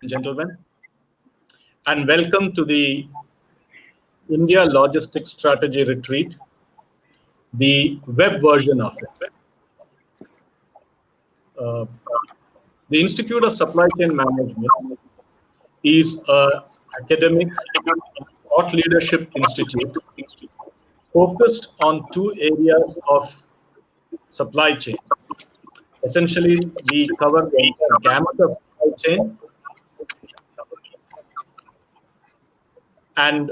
Gentlemen, and welcome to the India Logistics Strategy Retreat, the web version of it. Uh, the Institute of Supply Chain Management is an academic thought leadership institute focused on two areas of supply chain. Essentially, we cover the entire gamut of supply chain, and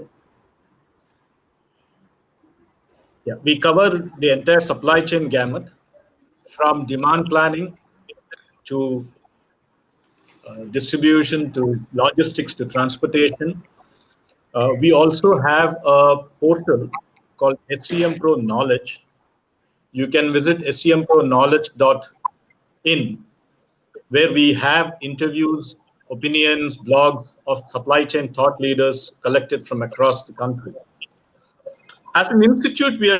we cover the entire supply chain gamut from demand planning to distribution to logistics to transportation. We also have a portal called SCM Pro Knowledge. You can visit scmpro.knowledge.in, where we have interviews, opinions, blogs of supply chain thought leaders collected from across the country. As an institute, we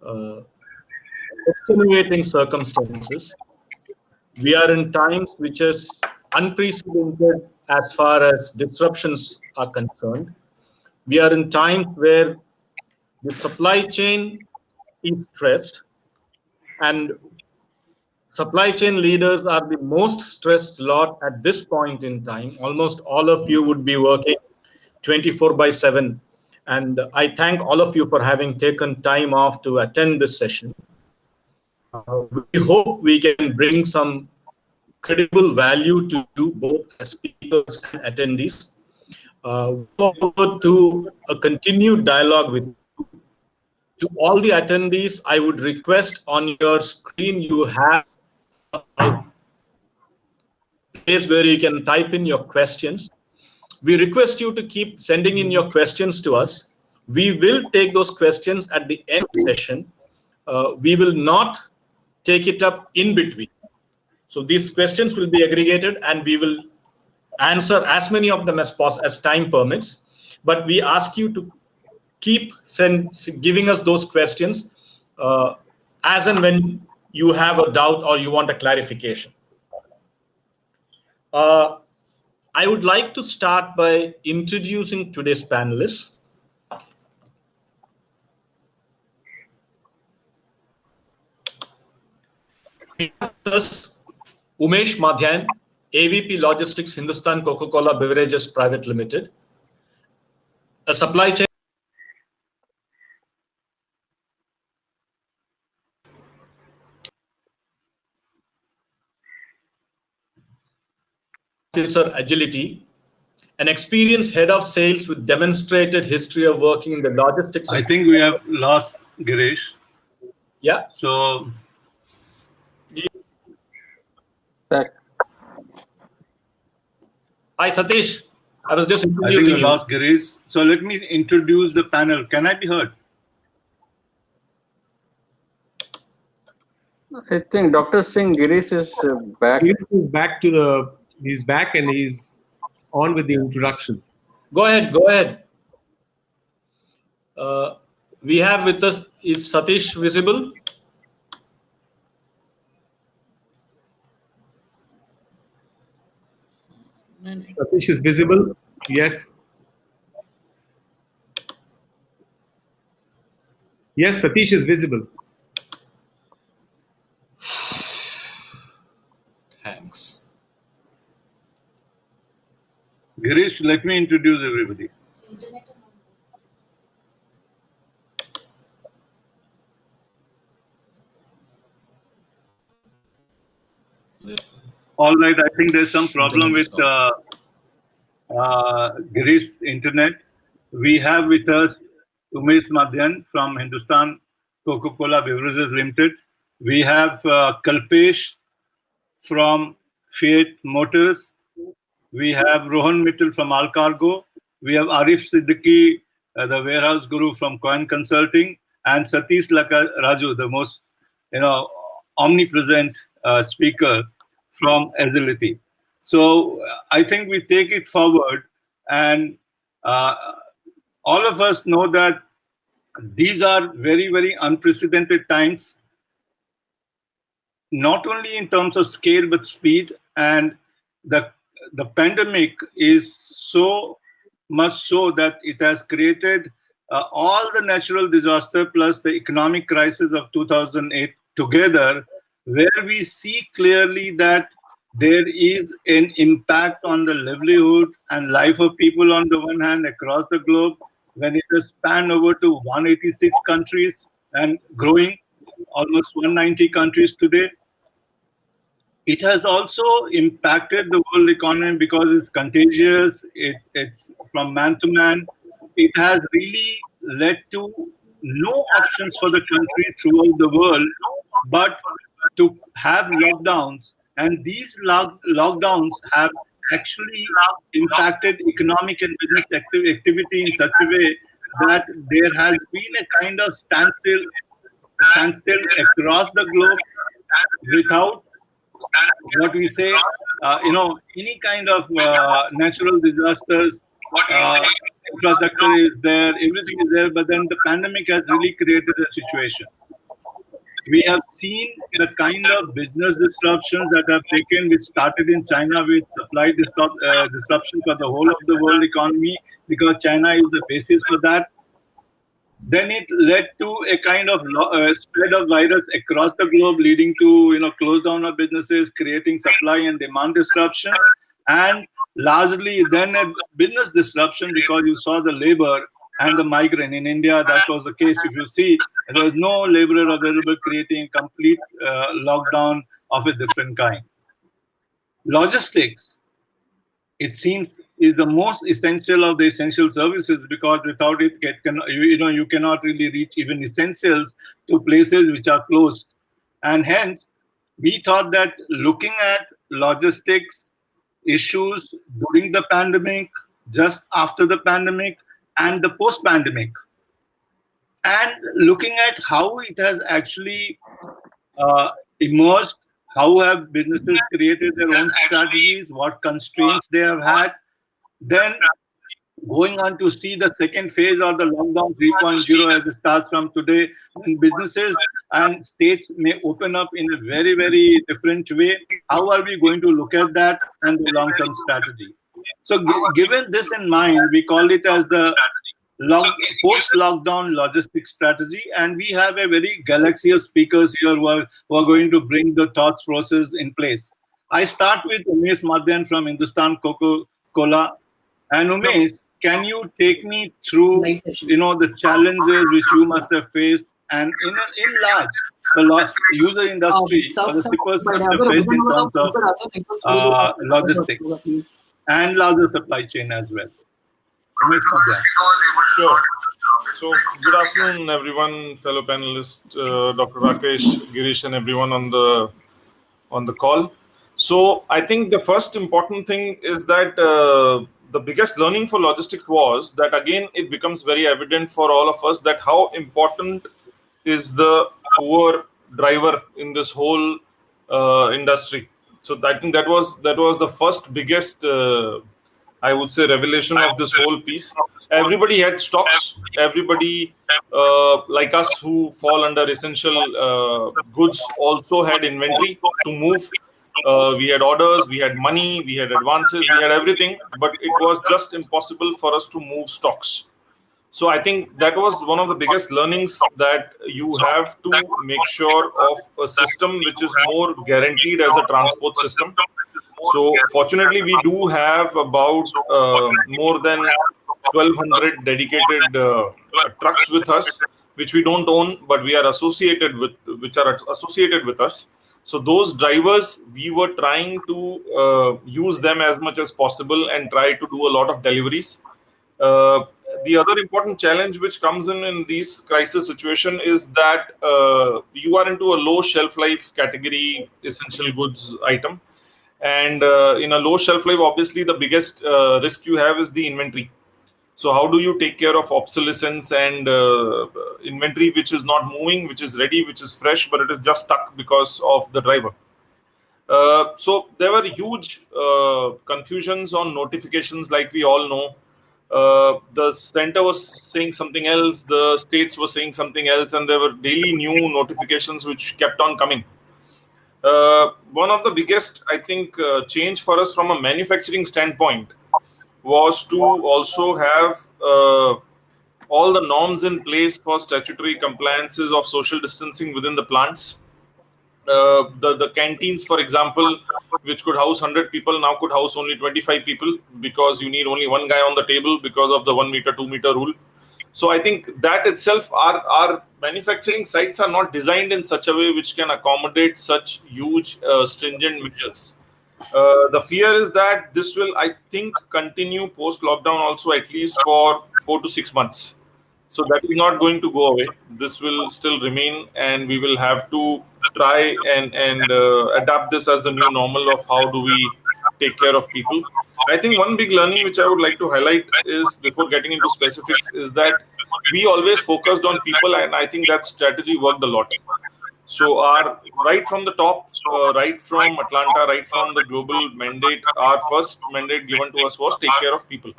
are extenuating circumstances. We are in times which is unprecedented as far as disruptions are concerned. We are in times where the supply chain is stressed, and supply chain leaders are the most stressed lot at this point in time. Almost all of you would be working 24/7. And I thank all of you for having taken time off to attend this session. We hope we can bring some credible value to you both as speakers and attendees. Forward to a continued dialogue with you. To all the attendees, I would request on your screen you have a place where you can type in your questions. We request you to keep sending in your questions to us. We will take those questions at the end of the session. We will not take it up in between. So these questions will be aggregated and we will answer as many of them as possible as time permits. But we ask you to keep giving us those questions as and when you have a doubt or you want a clarification. I would like to start by introducing today's panelists. We have first Umesh Madhyan, AVP Logistics, Hindustan Coca-Cola Beverages Private Limited, a supply chain officer agility, an experienced head of sales with demonstrated history of working in the logistics. I think we have lost Girish. Yeah. So. Hi, Satish. I was just introducing I think we lost Girish. So let me introduce the panel. Can I be heard? I think Dr. Singh Girish is back. He's back and he's on with the introduction. Go ahead. Go ahead. We have with us, is Satish visible? Satish is visible. Yes. Yes, Satish is visible. Thanks. Girish, let me introduce everybody. All right, I think there's some problem with Girish's internet. We have with us Umesh Madhyan from Hindustan Coca-Cola Beverages Limited. We have Kalpesh from Fiat Motors. We have Rohan Mittal from Al Cargo. We have Arif Siddiqui, the warehouse guru from Coin Consulting, and Satish Raju, the most omnipresent speaker from Agility. So I think we take it forward, and all of us know that these are very, very unprecedented times. not only in terms of scale but speed. And the the pandemic is so much so that it has created all the natural disaster plus the economic crisis of 2008 together, where we see clearly that there is an impact on the livelihood and life of people on the one hand across the globe, when it has spanned over to 186 countries and growing, almost 190 countries today. It has also impacted the world economy because it's contagious, it's from man to man. It has really led to no options for the country throughout the world but to have lockdowns. And these lockdowns have actually impacted economic and business activity in such a way that there has been a kind of standstill across the globe without what we say, any kind of natural disasters. Uh, Infrastructure is there, everything is there, but then the pandemic has really created a situation. We have seen the kind of business disruptions that have taken, which started in China with supply disruption for the whole of the world economy, because China is the basis for that. Then it led to a kind of spread of virus across the globe, leading to close down of businesses, creating supply and demand disruption, and largely then a business disruption because you saw the labor and the migrant in India. That was the case. If you see, there was no laborer available, creating a complete lockdown of a different kind. Logistics, it seems, is the most essential of the essential services, because without it, you cannot really reach even essentials to places which are closed. And hence, we thought that looking at logistics issues during the pandemic, just after the pandemic, and the post-pandemic, and looking at how it has actually emerged, how have businesses created their own strategies, what constraints they have had, then going on to see the second phase of the lockdown 3.0 as it starts from today, when businesses and states may open up in a very, very different way. How are we going to look at that and the long-term strategy? So given this in mind, we call it as the post-lockdown logistics strategy, and we have a very galaxy of speakers here who are going to bring the thoughts process in place. I start with Umesh Madhyan from Hindustan Coca-Cola. And Umesh, can you take me through, the challenges which you must have faced, and in large, the user industry or the shippers must have faced in terms of logistics and larger supply chain as well. Umesh Madhyan. Sure. So, good afternoon, everyone, fellow panelists, Dr. Rakesh, Girish, and everyone on the call. So, I think the first important thing is that the biggest learning for logistics was that, again, it becomes very evident for all of us that how important is the poor driver in this whole industry. So, I think that was the first biggest, I would say, revelation of this whole piece. Everybody had stocks. Everybody, like us, who fall under essential goods, also had inventory to move. We had orders, we had money, we had advances, we had everything, but it was just impossible for us to move stocks. So I think that was one of the biggest learnings, that you have to make sure of a system which is more guaranteed as a transport system. So fortunately, we do have about more than 1,200 dedicated trucks with us, which we don't own, but we are associated with, which are associated with us. So those drivers, we were trying to use them as much as possible and try to do a lot of deliveries. The other important challenge which comes in these crisis situation is that you are into a low shelf life category essential goods item. And in a low shelf life, obviously, the biggest risk you have is the inventory. So how do you take care of obsolescence and inventory which is not moving, which is ready, which is fresh, but it is just stuck because of the driver? So there were huge confusions on notifications, like we all know. The center was saying something else, the states were saying something else, and there were daily new notifications which kept on coming. One of the biggest, I think, change for us from a manufacturing standpoint was to also have all the norms in place for statutory compliances of social distancing within the plants. The canteens, for example, which could house 100 people, now could house only 25 people because you need only one guy on the table because of the 1 meter, 2 meter rule. So I think that itself, our manufacturing sites are not designed in such a way which can accommodate such huge stringent measures. The fear is that this will, I think, continue post lockdown also at least for 4 to 6 months. So that is not going to go away. This will still remain, and we will have to try and adapt this as the new normal of how do we take care of people. I think one big learning which I would like to highlight is, before getting into specifics, is that we always focused on people, and I think that strategy worked a lot. So our right from the top, right from Atlanta, right from the global mandate, our first mandate given to us was take care of people.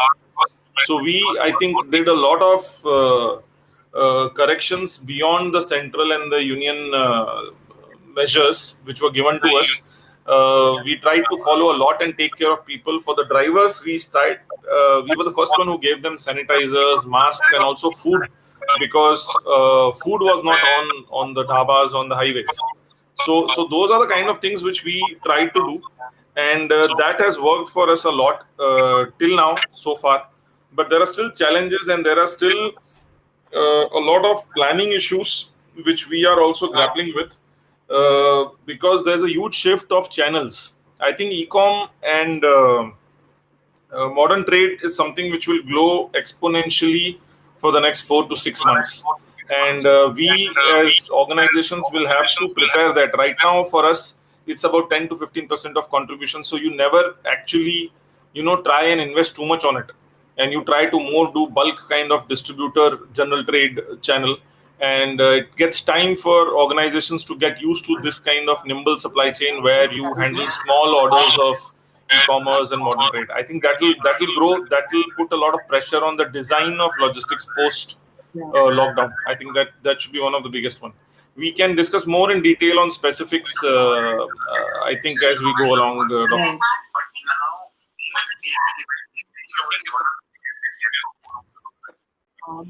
So we, I think, did a lot of corrections beyond the central and the union measures which were given to us. We tried to follow a lot and take care of people. For the drivers, we were the first one who gave them sanitizers, masks, and also food, because food was not on the dhabas, on the highways. So those are the kind of things which we tried to do, and that has worked for us a lot till now so far. But there are still challenges, and there are still a lot of planning issues which we are also grappling with, because there's a huge shift of channels. I think e-com and modern trade is something which will grow exponentially for the next 4 to 6 months, and we as organizations will have to prepare that. Right now for us, it's about 10 to 15% of contribution, so you never actually try and invest too much on it, and you try to more do bulk kind of distributor general trade channel. And it gets time for organizations to get used to this kind of nimble supply chain where you handle small orders of e-commerce and modern trade. I think that will grow. That will put a lot of pressure on the design of logistics post lockdown. I think that should be one of the biggest one. We can discuss more in detail on specifics. I think as we go along, Dr.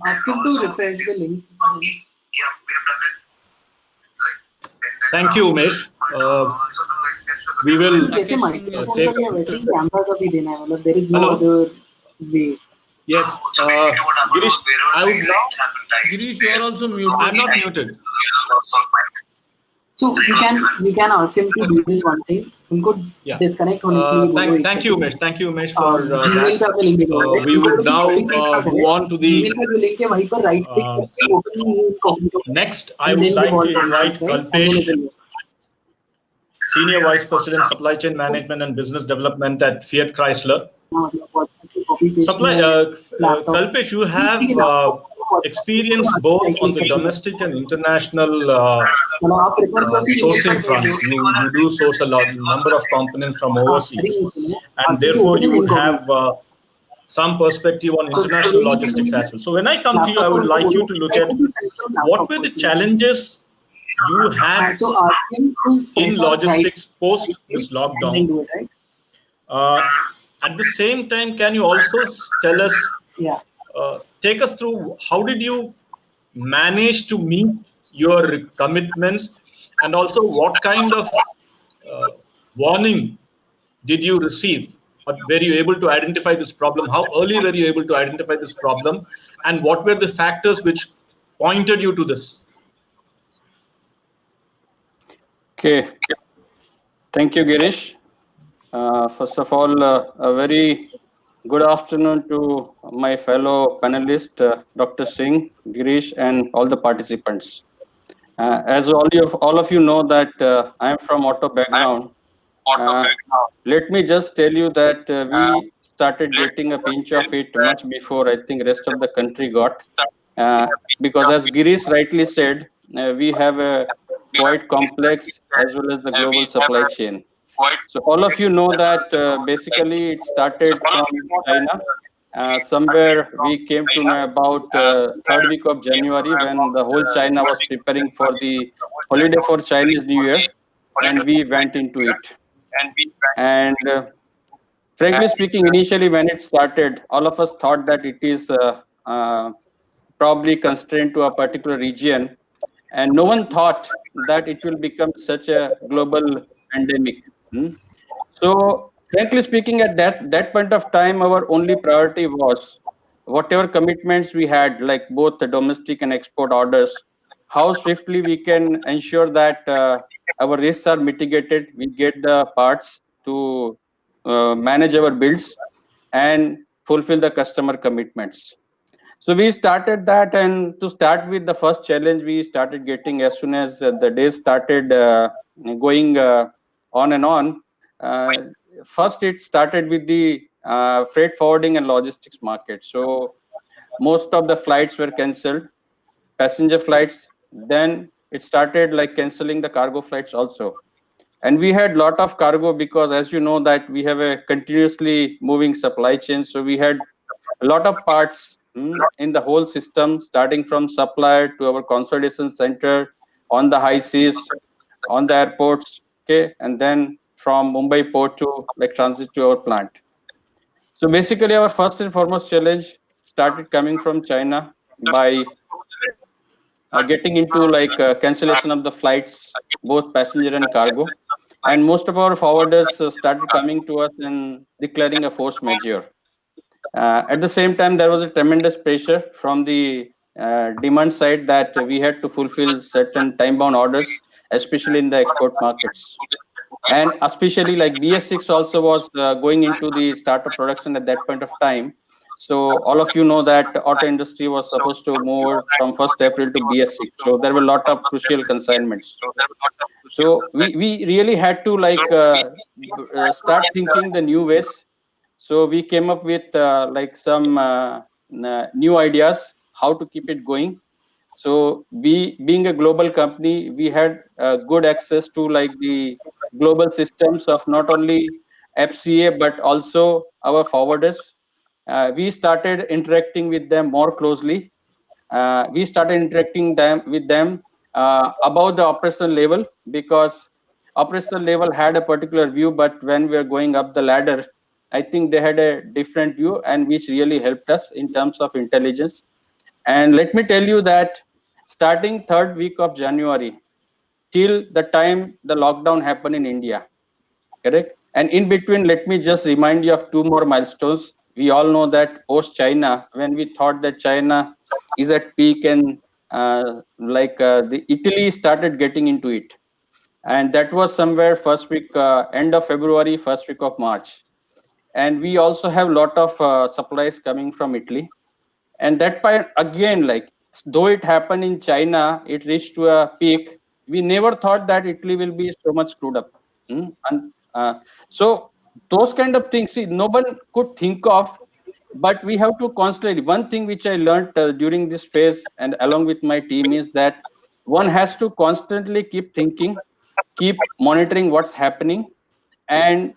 Ask him to refresh the link. Thank you, Umesh. We will जैसे microphone take. का भी है, वैसे ही camera का भी देना है, मतलब there is no Hello? other way. Yes, Girish, I would now. Girish, you are also muted. I'm not muted. So we can ask him to do this one thing. उनको Yeah. disconnect होने के लिए बोलो. Thank you, Umesh. Thank you, Umesh, for Gmail that. का भी link भेजो. We would now move on to the Gmail का जो link है वहीं पर right click करके open new incognito. next. I would like to invite Kalpesh, Senior Vice President, Supply Chain Management and Business Development at Fiat Chrysler. Kalpesh, you have experience both on the domestic and international sourcing fronts. You do source a number of components from overseas, and therefore you would have some perspective on international logistics as well. So when I come to you, I would like you to look at what were the challenges you had in logistics post this lockdown. At the same time, can you also tell us, take us through how did you manage to meet your commitments, and also what kind of warning did you receive? Or were you able to identify this problem? How early were you able to identify this problem? And what were the factors which pointed you to this? Okay. Thank you, Girish. First of all, a very good afternoon to my fellow panelist, Dr. Singh, Girish, and all the participants. As all of you know that I am from auto background. Let me just tell you that we started getting a pinch of it much before I think rest of the country got. Because as Girish rightly said, we have a quite complex as well as the global supply chain. So all of you know that basically it started from China. Somewhere we came to know about third week of January when the whole China was preparing for the holiday for Chinese New Year. and we went into it. And frankly speaking, initially when it started, all of us thought that it is probably constrained to a particular region, and no one thought that it will become such a global pandemic. Hmm? So, frankly speaking, at that point of time, our only priority was whatever commitments we had, like both the domestic and export orders, how swiftly we can ensure that our risks are mitigated, we get the parts to manage our bills and fulfill the customer commitments. So we started that, and to start with, the first challenge we started getting as soon as the days started going on and on. Uh, First, it started with the freight forwarding and logistics market. So most of the flights were cancelled, passenger flights. Then it started like canceling the cargo flights also. And we had lot of cargo because, as you know, that we have a continuously moving supply chain. So we had a lot of parts in the whole system, starting from supplier to our consolidation center, on the high seas, on the airports, okay, and then from Mumbai port to like transit to our plant. So basically, our first and foremost challenge started coming from China by getting into like cancellation of the flights, both passenger and cargo. And most of our forwarders started coming to us and declaring a force majeure. At the same time, there was a tremendous pressure from the demand side that we had to fulfill certain time-bound orders, especially in the export markets. And especially like BS6 also was going into the startup production at that point of time. So all of you know that auto industry was supposed to move from 1st April to BS6. So there were a lot of crucial consignments. So we really had to like start thinking the new ways. So we came up with like some new ideas how to keep it going. So we, being a global company, we had good access to like the global systems of not only FCA but also our forwarders. We started interacting with them more closely. We started interacting them with them above the operational level, because operational level had a particular view, but when we are going up the ladder, I think they had a different view, and which really helped us in terms of intelligence. And let me tell you that starting third week of January till the time the lockdown happened in India, correct? And in between, let me just remind you of two more milestones. We all know that post China, when we thought that China is at peak, and the Italy started getting into it, and that was somewhere first week, end of February, first week of March. And we also have lot of supplies coming from Italy. And that point again, like though it happened in China, it reached to a peak. We never thought that Italy will be so much screwed up. And so those kind of things, see, no one could think of, but we have to constantly. One thing which I learned during this phase and along with my team is that one has to constantly keep thinking, keep monitoring what's happening, and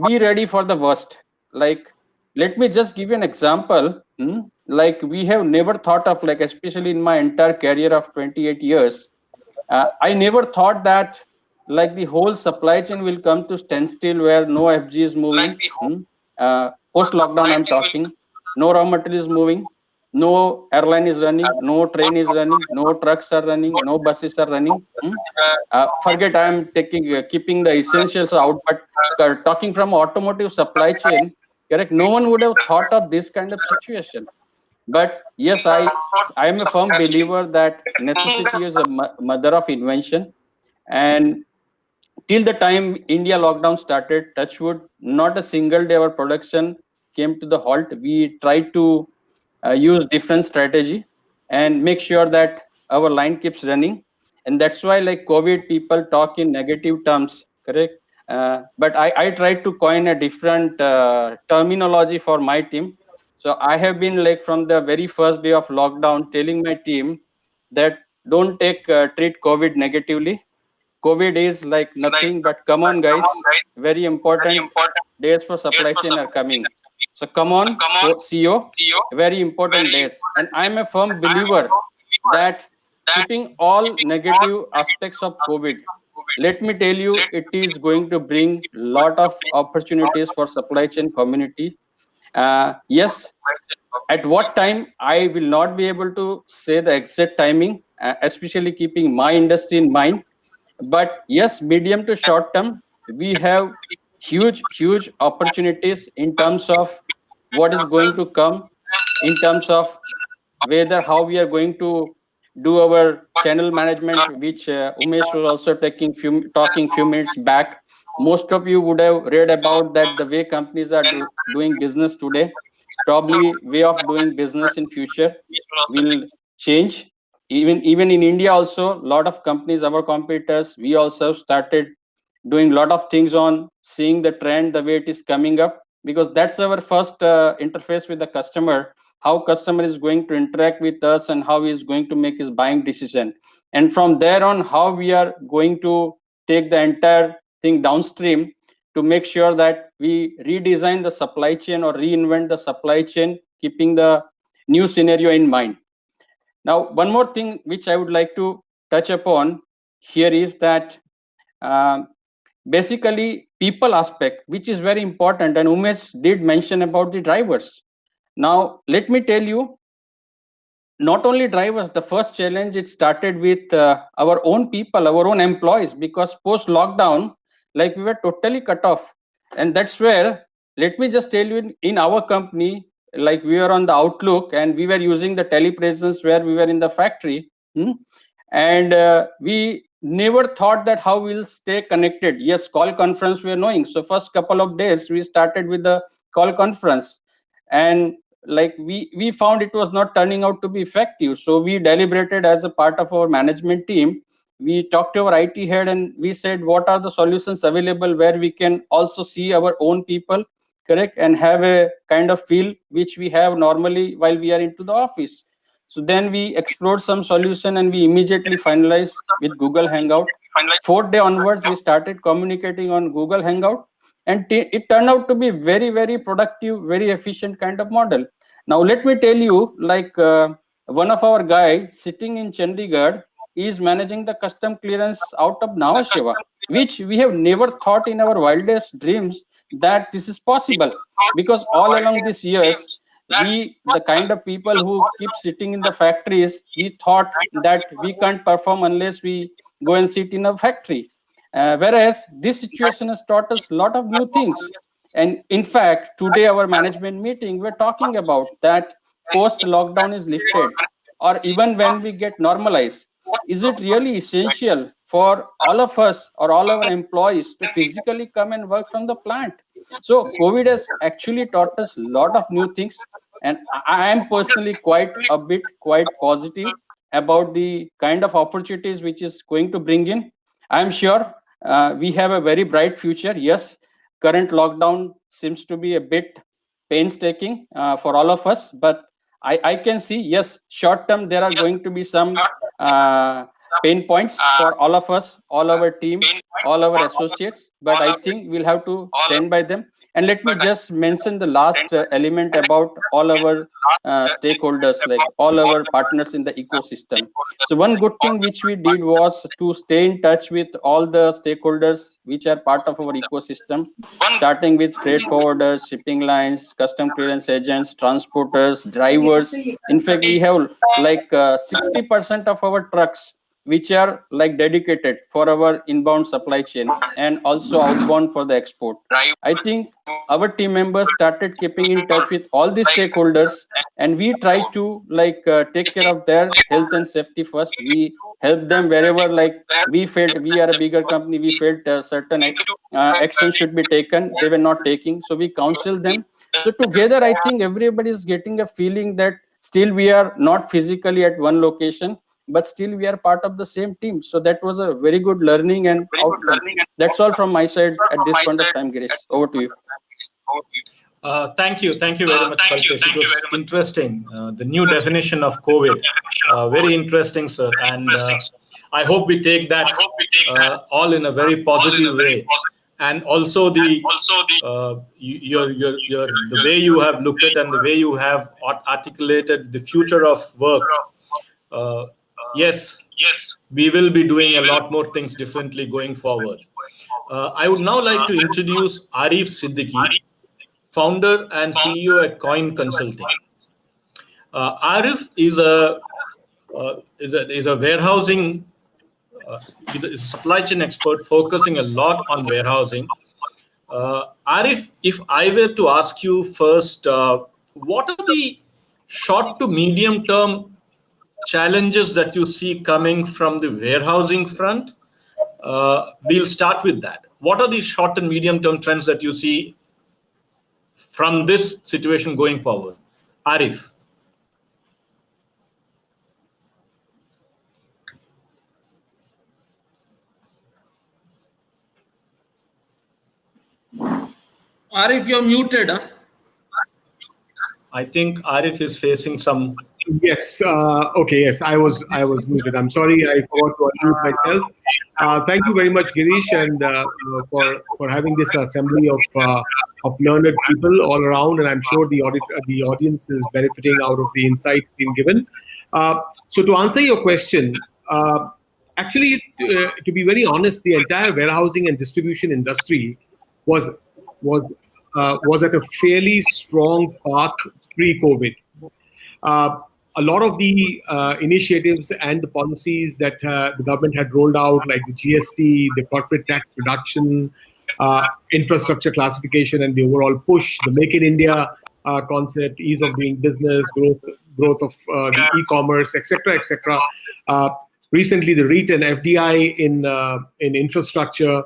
be ready for the worst. Like, let me just give you an example. Like, we have never thought of, like, especially in my entire career of 28 years, I never thought that like the whole supply chain will come to standstill where no FG is moving. Post lockdown, I'm talking. No raw material is moving. No airline is running. No train is running. No trucks are running. No buses are running. Forget I'm taking keeping the essentials out, but talking from automotive supply chain, correct? No one would have thought of this kind of situation. But yes, I am a firm believer that necessity is a mother of invention. And till the time India lockdown started, touchwood, not a single day our production came to the halt. We tried to use different strategy and make sure that our line keeps running. And that's why, like, COVID, people talk in negative terms, correct? But I tried to coin a different terminology for my team. So I have been, like, from the very first day of lockdown telling my team that don't treat COVID negatively. COVID is like nothing, but come on, guys. Very important days for supply chain are coming. So come on, CEO, very important days. And I'm a firm believer that putting all negative aspects of COVID, let me tell you, it is going to bring lot of opportunities for supply chain community. Yes, at what time I will not be able to say the exact timing, especially keeping my industry in mind. But yes, medium to short term, we have huge opportunities in terms of what is going to come, in terms of whether how we are going to do our channel management, which Umesh was also talking few minutes back. Most of you would have read about that the way companies are doing business today. Probably way of doing business in future will change. Even in India also, a lot of companies, our competitors, we also started doing a lot of things on seeing the trend, the way it is coming up, because that's our first interface with the customer, how customer is going to interact with us and how he is going to make his buying decision. And from there on, how we are going to take the entire thing downstream to make sure that we redesign the supply chain or reinvent the supply chain, keeping the new scenario in mind. Now, one more thing which I would like to touch upon here is that um, basically people aspect, which is very important, and Umesh did mention about the drivers. Now, let me tell you, not only drivers, the first challenge it started with our own people, our own employees, because post lockdown, like we were totally cut off. And that's where, let me just tell you, in our company, like we were on the Outlook and we were using the telepresence where we were in the factory. And we never thought that how we'll stay connected. Yes, call conference we are knowing. So first couple of days we started with the call conference, and like we found it was not turning out to be effective. So we deliberated as a part of our management team. We talked to our IT head and we said what are the solutions available where we can also see our own people, correct, and have a kind of feel which we have normally while we are into the office. So then we explored some solution and we immediately finalized with Google Hangout. Fourth day onwards, we started communicating on Google Hangout, and it turned out to be very productive, very efficient kind of model. Now let me tell you, like one of our guy sitting in Chandigarh is managing the custom clearance out of Nhava Sheva, which we have never thought in our wildest dreams that this is possible, because all along these years we, the kind of people who keep sitting in the factories, we thought that we can't perform unless we go and sit in a factory. Whereas this situation has taught us a lot of new things. And in fact, today our management meeting, we're talking about that post lockdown is lifted, or even when we get normalized, is it really essential for all of us or all our employees to physically come and work from the plant? So COVID has actually taught us a lot of new things, and I am personally quite a bit quite positive about the kind of opportunities which is going to bring in. I am sure we have a very bright future. Yes, current lockdown seems to be a bit painstaking for all of us, but I can see, yes, short term there are going to be some pain points for all of us, all our team, all our associates, but I think we'll have to stand by them. And let me just mention the last element about all our stakeholders, like all our partners in the ecosystem. So one good thing which we did was to stay in touch with all the stakeholders which are part of our ecosystem, starting with freight forwarders, shipping lines, custom clearance agents, transporters, drivers. In fact, we have like 60% of our trucks which are like dedicated for our inbound supply chain and also outbound for the export. I think our team members started keeping in touch with all the stakeholders, and we try to like take care of their health and safety first. We help them wherever like we felt, we are a bigger company, we felt certain action should be taken, they were not taking, so we counsel them. So together I think everybody is getting a feeling that still we are not physically at one location, but still we are part of the same team. So that was a very good learning and outcome. That's all from my side at this point of time. Girish, over to you. Thank you very much, Kalpesh. It was interesting. The new definition of COVID, very interesting, sir. And I hope we take that all in a very positive way. And also the the way you have looked at and the way you have articulated the future of work. Yes, we will be doing a lot more things differently going forward. I would now like to introduce Arif Siddiqui, founder and CEO at Coin Consulting. Arif is a warehousing, is a supply chain expert focusing a lot on warehousing. Arif, if I were to ask you first, what are the short to medium term challenges that you see coming from the warehousing front? We'll start with that. What are the short and medium term trends that you see from this situation going forward? Arif. Arif, you're muted. Huh? I think Arif is facing some. Yes. Okay. Yes, I was muted. I'm sorry. I forgot to unmute myself. Thank you very much, Girish, and for having this assembly of learned people all around. And I'm sure the audience is benefiting out of the insight being given. So to answer your question, actually, to be very honest, the entire warehousing and distribution industry was at a fairly strong path pre-COVID. A lot of the initiatives and the policies that the government had rolled out, like the GST, the corporate tax reduction, infrastructure classification, and the overall push, the Make in India concept, ease of doing business, growth of the e-commerce, etc., etc. Recently, the REIT and FDI in infrastructure,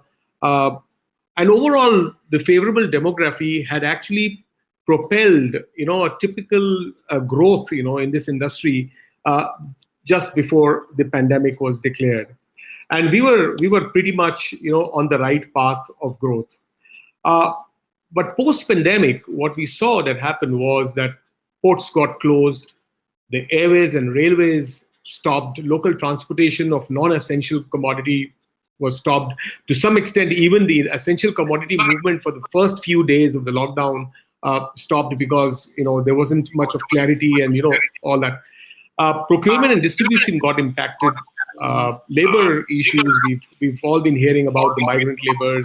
and overall, the favorable demography had actually propelled, a typical growth, in this industry just before the pandemic was declared, and we were pretty much, on the right path of growth. But post-pandemic, what we saw that happened was that ports got closed, the airways and railways stopped, local transportation of non-essential commodity was stopped. To some extent, even the essential commodity movement for the first few days of the lockdown stopped because there wasn't much of clarity and all that. Procurement and distribution got impacted. Labor issues, we've all been hearing about the migrant laborers,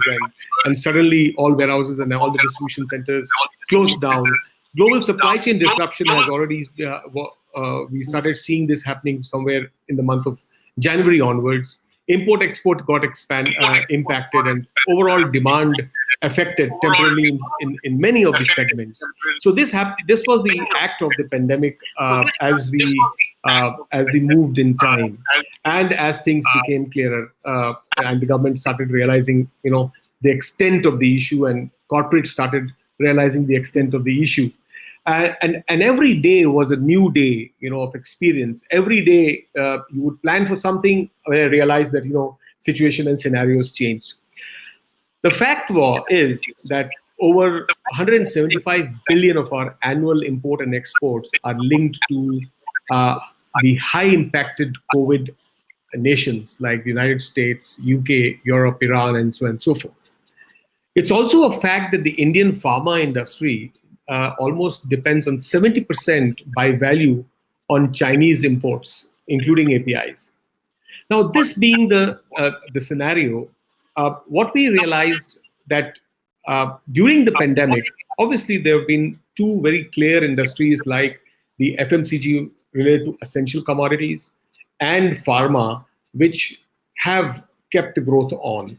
and suddenly all warehouses and all the distribution centers closed down. Global supply chain disruption has already, we started seeing this happening somewhere in the month of January onwards. Import-export got impacted, and overall demand affected temporarily in many of the segments. So this was the act of the pandemic as we moved in time, and as things became clearer, and the government started realizing, the extent of the issue, and corporates started realizing the extent of the issue. And every day was a new day, of experience. Every day you would plan for something, when I realized that, situation and scenarios changed. The fact is that over 175 billion of our annual import and exports are linked to the high impacted COVID nations like the United States, UK, Europe, Iran, and so on and so forth. It's also a fact that the Indian pharma industry almost depends on 70% by value on Chinese imports, including APIs. Now, this being the scenario, what we realized that during the pandemic, obviously there have been two very clear industries like the FMCG related to essential commodities and pharma, which have kept the growth on.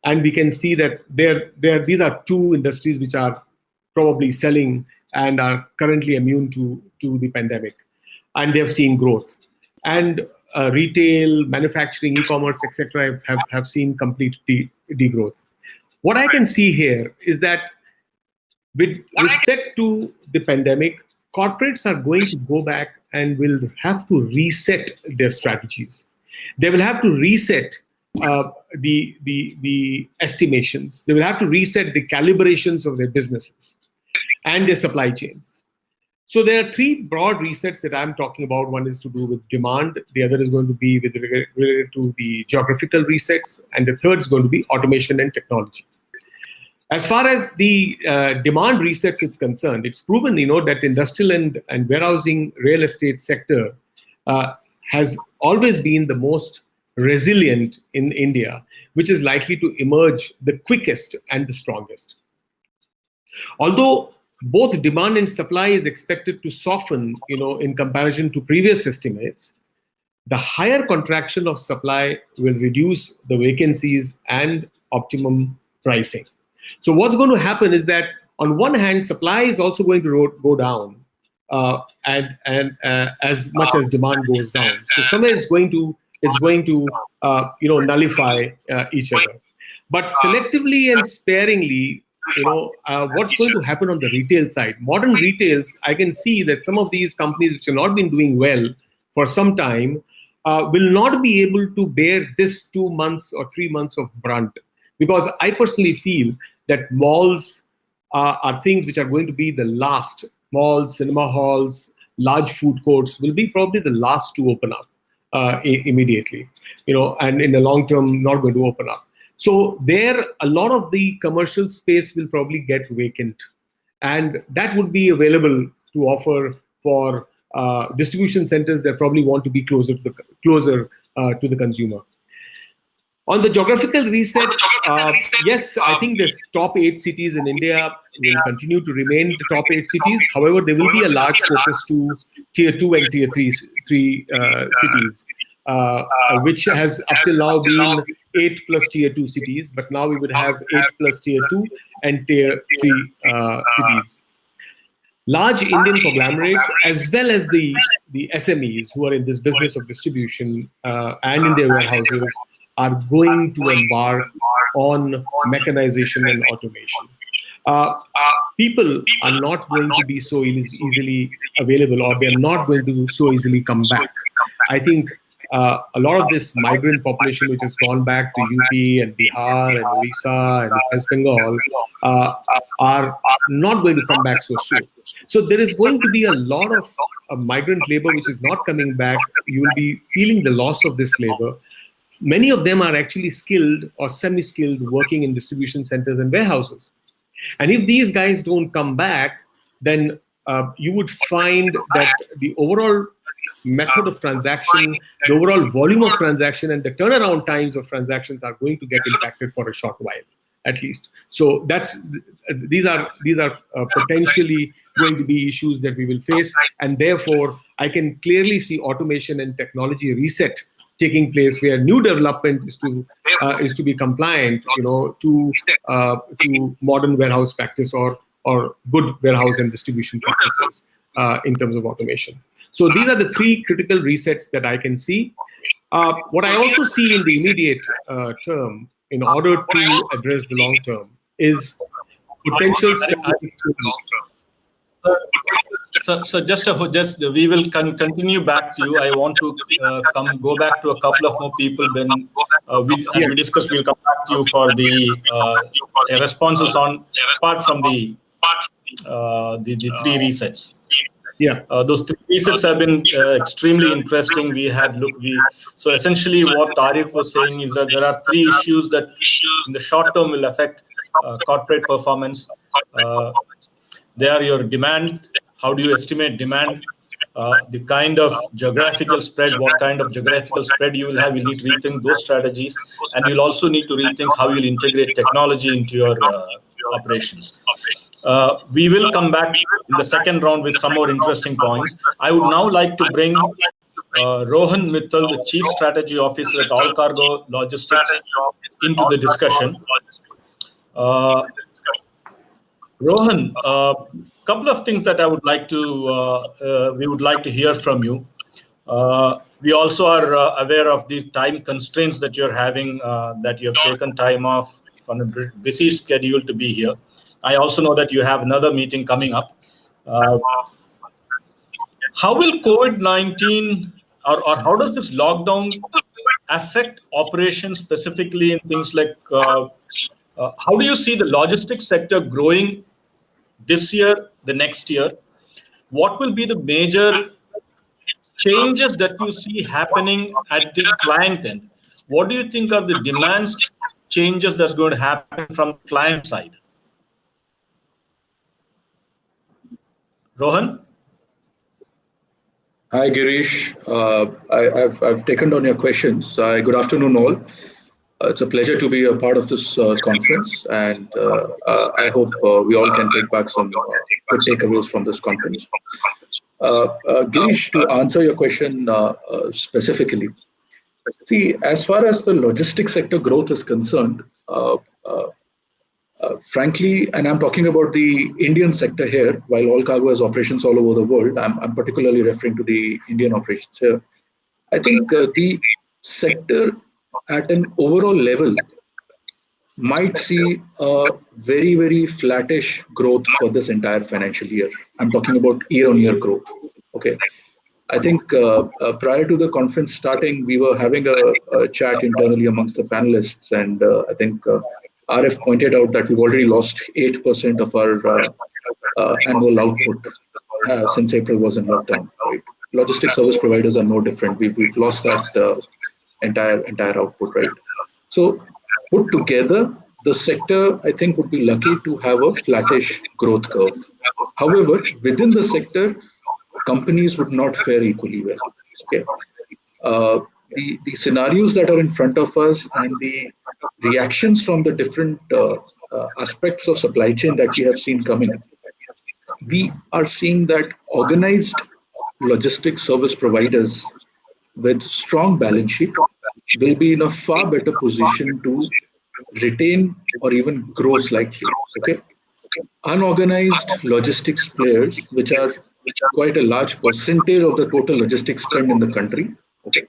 And we can see that these are two industries which are probably selling and are currently immune to the pandemic, and they have seen growth. And retail, manufacturing, e-commerce, etc., have seen complete degrowth. What I can see here is that with respect to the pandemic, corporates are going to go back and will have to reset their strategies. They will have to reset the estimations. They will have to reset the calibrations of their businesses and their supply chains. So there are three broad resets that I'm talking about. One is to do with demand. The other is going to be related to the geographical resets. And the third is going to be automation and technology. As far as the demand resets is concerned, it's proven, that industrial and warehousing real estate sector has always been the most resilient in India, which is likely to emerge the quickest and the strongest. Although both demand and supply is expected to soften, in comparison to previous estimates, the higher contraction of supply will reduce the vacancies and optimum pricing. So what's going to happen is that on one hand, supply is also going to go down, and as much as demand goes down. So somewhere it's going to nullify each other. But selectively and sparingly, what's going to happen on the retail side? Modern retails, I can see that some of these companies which have not been doing well for some time will not be able to bear this 2 months or 3 months of brunt. Because I personally feel that malls are things which are going to be the last. Malls, cinema halls, large food courts will be probably the last to open up immediately, and in the long term, not going to open up. So there, a lot of the commercial space will probably get vacant, and that would be available to offer for distribution centers that probably want to be closer to the consumer. On the geographical reset, yes, I think the top 8 cities in India will continue to remain the top 8 cities. However, there will be a large focus to tier 2 and tier 3 cities, which has up till now been 8 plus tier 2 cities, but now we would have 8 plus tier 2 and tier 3 cities. Large Indian conglomerates, as well as the SMEs who are in this business of distribution and in their warehouses, are going to embark on mechanization and automation. People are not going to be so easily available, or they're not going to so easily come back. I think a lot of this migrant population which has gone back to UP and Bihar and Orissa and West Bengal are not going to come back so soon. So there is going to be a lot of migrant labor which is not coming back. You will be feeling the loss of this labor. Many of them are actually skilled or semi-skilled, working in distribution centers and warehouses. And if these guys don't come back, then you would find that the overall method of transaction, the overall volume of transaction, and the turnaround times of transactions are going to get impacted for a short while, at least. So these are potentially going to be issues that we will face, and therefore I can clearly see automation and technology reset taking place, where new development is to be compliant, to modern warehouse practice or good warehouse and distribution practices in terms of automation. So these are the 3 critical resets that I can see. What I also see in the immediate term, in order to address the long term, is potential strategic. So just we will continue back to you. I want to go back to a couple of more people. When as we discussed, we'll come back to you for the responses on apart from the 3 resets. Yeah, those 3 resets have been extremely interesting. So essentially what Arif was saying is that there are 3 issues that in the short term will affect corporate performance. They are your demand. How do you estimate demand? The kind of geographical spread, what kind of geographical spread you will have, you need to rethink those strategies. And you'll also need to rethink how you'll integrate technology into your operations. We will come back in the second round with some more interesting points. I would now like to bring Rohan Mittal, the Chief Strategy Officer at All Cargo Logistics, into the discussion. Rohan, couple of things that I would like to we would like to hear from you. We also are aware of the time constraints that you're having, that you have taken time off from a busy schedule to be here. I also know that you have another meeting coming up. How will COVID-19 or how does this lockdown affect operations, specifically in things like how do you see the logistics sector growing this year, the next year? What will be the major changes that you see happening at the client end? What do you think are the demands changes that's going to happen from the client side? Rohan? Hi, Girish. I've taken down your questions. Good afternoon, all. It's a pleasure to be a part of this conference, and I hope we all can take back some good takeaways from this conference. Girish, to answer your question specifically, see, as far as the logistics sector growth is concerned, frankly, and I'm talking about the Indian sector here, while all cargo has operations all over the world, I'm particularly referring to the Indian operations here. I think the sector at an overall level might see a very, very flattish growth for this entire financial year. I'm talking about year-on-year growth. Okay. I think prior to the conference starting, we were having a chat internally amongst the panelists, and I think RF pointed out that we've already lost 8% of our annual output since April was in lockdown. Right? Logistics service providers are no different. We've lost that entire output, right? So put together, the sector I think would be lucky to have a flattish growth curve. However, within the sector, companies would not fare equally well. Okay, the scenarios that are in front of us and the reactions from the different aspects of supply chain that we have seen coming, we are seeing that organized logistics service providers with strong balance sheet will be in a far better position to retain or even grow slightly. Okay, unorganized logistics players, which are quite a large percentage of the total logistics spend in the country, okay,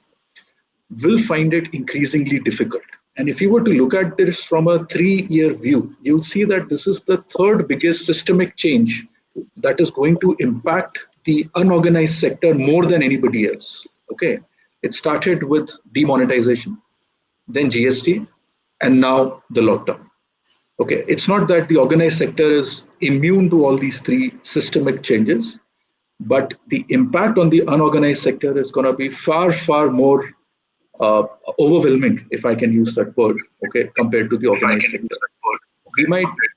will find it increasingly difficult. And if you were to look at this from a 3-year view, you'll see that this is the third biggest systemic change that is going to impact the unorganized sector more than anybody else. Okay, it started with demonetization, then GST, and now the lockdown. Okay, it's not that the organized sector is immune to all these three systemic changes, but the impact on the unorganized sector is going to be far, far more uh, overwhelming, if I can use that word, okay, compared to the organized sector.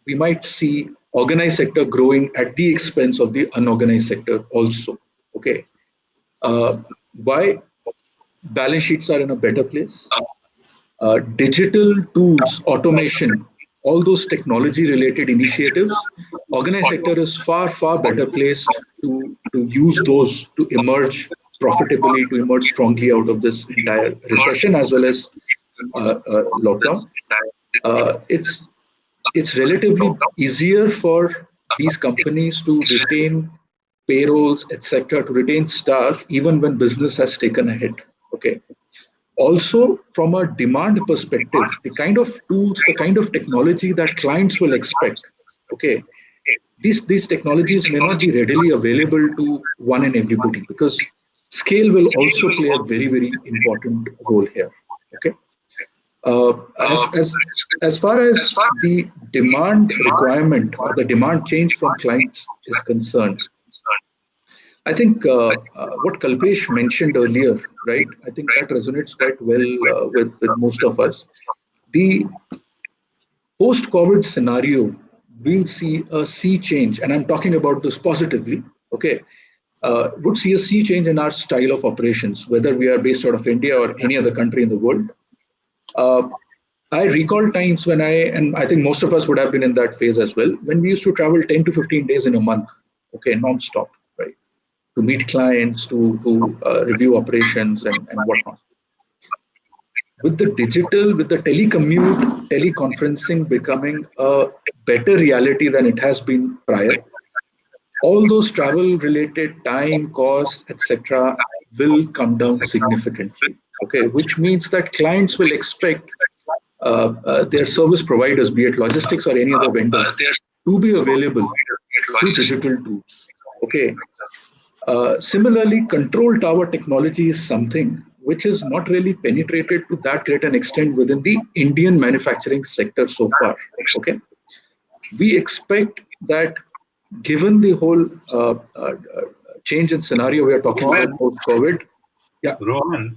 We might see organized sector growing at the expense of the unorganized sector also. Okay, why? Balance sheets are in a better place. Digital tools, automation, all those technology related initiatives, organized sector is far, far better placed to use those to emerge profitably, to emerge strongly out of this entire recession as well as lockdown. It's relatively easier for these companies to retain payrolls, etc., to retain staff even when business has taken a hit. Okay, also from a demand perspective, the kind of tools, the kind of technology that clients will expect, okay, these technologies may not be readily available to one and everybody, because scale will also play a very, very important role here. Okay, uh, as as as far as the demand requirement or the demand change from clients is concerned, I think what Kalpesh mentioned earlier, right? I think that resonates quite well with most of us. The post-COVID scenario, we'll see a sea change, and I'm talking about this positively. Okay, would see a sea change in our style of operations, whether we are based out of India or any other country in the world. Uh, I recall times when and I think most of us would have been in that phase as well, when we used to travel 10 to 15 days in a month, okay, non-stop, right? To meet clients, to review operations and whatnot. With the digital, with the telecommute, teleconferencing becoming a better reality than it has been prior, all those travel related time, costs, etc., will come down significantly. Okay, which means that clients will expect their service providers, be it logistics or any other vendor, to be available through digital tools. Okay, similarly, control tower technology is something which is not really penetrated to that great an extent within the Indian manufacturing sector so far. Okay, we expect that given the whole change in scenario we are talking Rohan, about post COVID. Yeah, Rohan,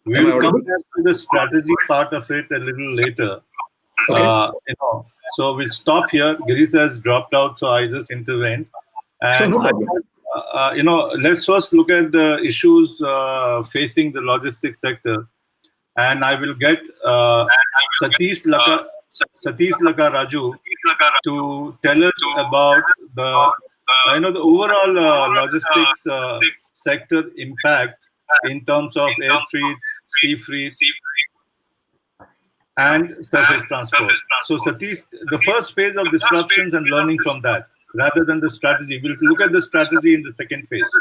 am I we'll come audible? back to the strategy part of it a little later. Okay, So we'll stop here. Girish has dropped out, so I just intervened. sure, And no I problem. had let's first look at the issues facing the logistics sector, and I will get Satish Laka Raju to tell us about the overall logistics sector impact in terms of air freight, sea freight, and surface transport. So Satish, the first phase of disruptions and learning from that, rather than the strategy. We'll look at the strategy in the second phase.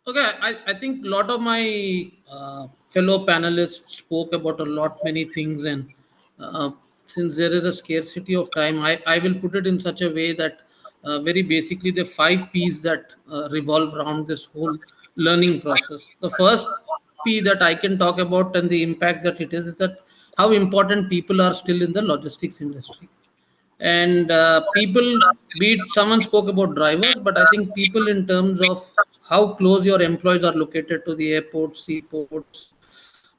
Okay, I think a lot of my fellow panelists spoke about many things, and since there is a scarcity of time, I will put it in such a way that very basically the 5 P's that revolve around this whole learning process. The first P that I can talk about and the impact that it is that how important people are still in the logistics industry. And people, be it someone spoke about drivers, but I think people in terms of how close your employees are located to the airports, seaports,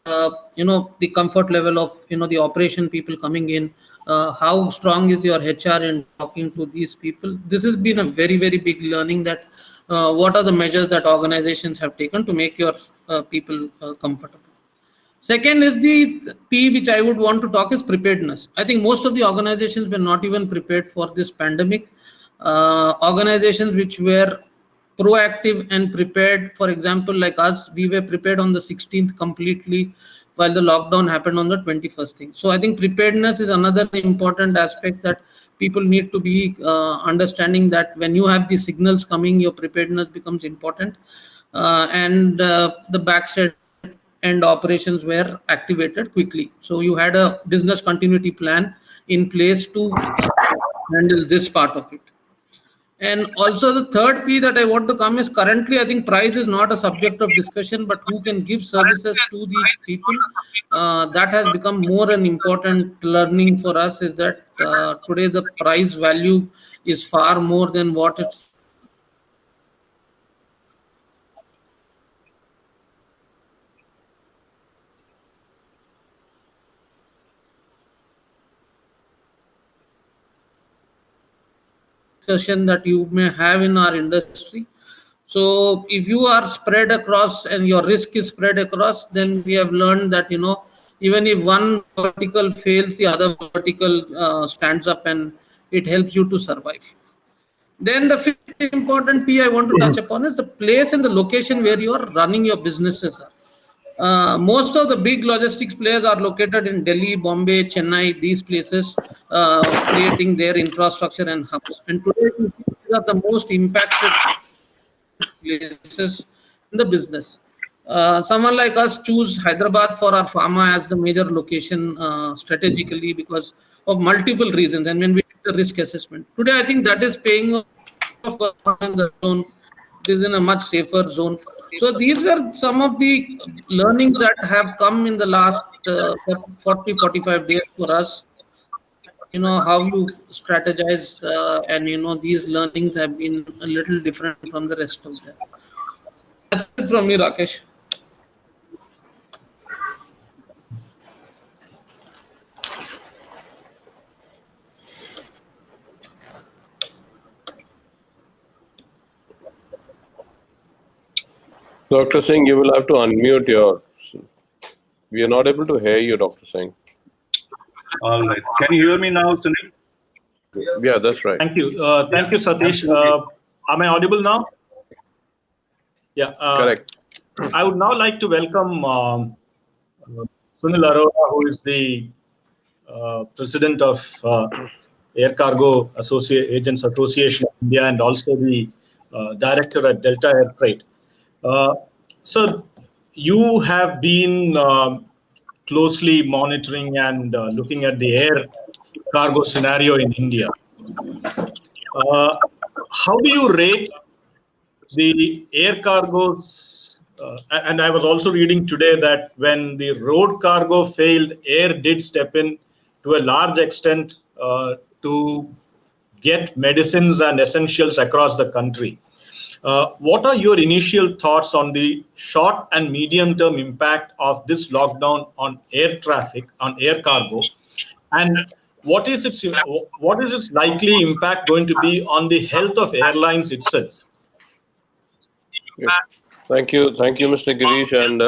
the comfort level of the operation people coming in, how strong is your HR in talking to these people. This has been a very, very big learning that what are the measures that organizations have taken to make your people comfortable. Second is the P, which I would want to talk is preparedness. I think most of the organizations were not even prepared for this pandemic. Organizations which were proactive and prepared, for example, like us, we were prepared on the 16th completely, while the lockdown happened on the 21st thing. So I think preparedness is another important aspect that people need to be understanding, that when you have these signals coming, your preparedness becomes important. And the backside and operations were activated quickly. So you had a business continuity plan in place to handle this part of it. And also the third P that I want to come is, currently I think price is not a subject of discussion, but who can give services to the people. That has become more an important learning for us, is that today the price value is far more than what it's discussion that you may have in our industry. So if you are spread across and your risk is spread across, then we have learned that even if one vertical fails, the other vertical stands up and it helps you to survive. Then the fifth important P I want to touch upon is the place and the location where you are running your businesses. Most of the big logistics players are located in Delhi, Bombay, Chennai, these places, creating their infrastructure and hubs. And today, these are the most impacted places in the business. Someone like us choose Hyderabad for our pharma as the major location strategically because of multiple reasons. And when we did the risk assessment, today I think that is paying off in the zone. It is in a much safer zone. So these were some of the learnings that have come in the last 40, 45 days for us. How you strategize, and these learnings have been a little different from the rest of them. That's it from me, Rakesh. Dr. Singh, you will have to unmute your. We are not able to hear you, Dr. Singh. All right. Can you hear me now, Sunil? Yeah, that's right. Thank you. Thank you, Satish. Am I audible now? Yeah. Correct. I would now like to welcome Sunil Arora, who is the president of Air Cargo Agents Association of India and also the director at Delta Air Freight. So you have been closely monitoring and looking at the air cargo scenario in India. How do you rate the air cargoes? And I was also reading today that when the road cargo failed, air did step in to a large extent to get medicines and essentials across the country. What are your initial thoughts on the short and medium term impact of this lockdown on air traffic, on air cargo? And what is its likely impact going to be on the health of airlines itself? Okay. Thank you, Mr. Girish, and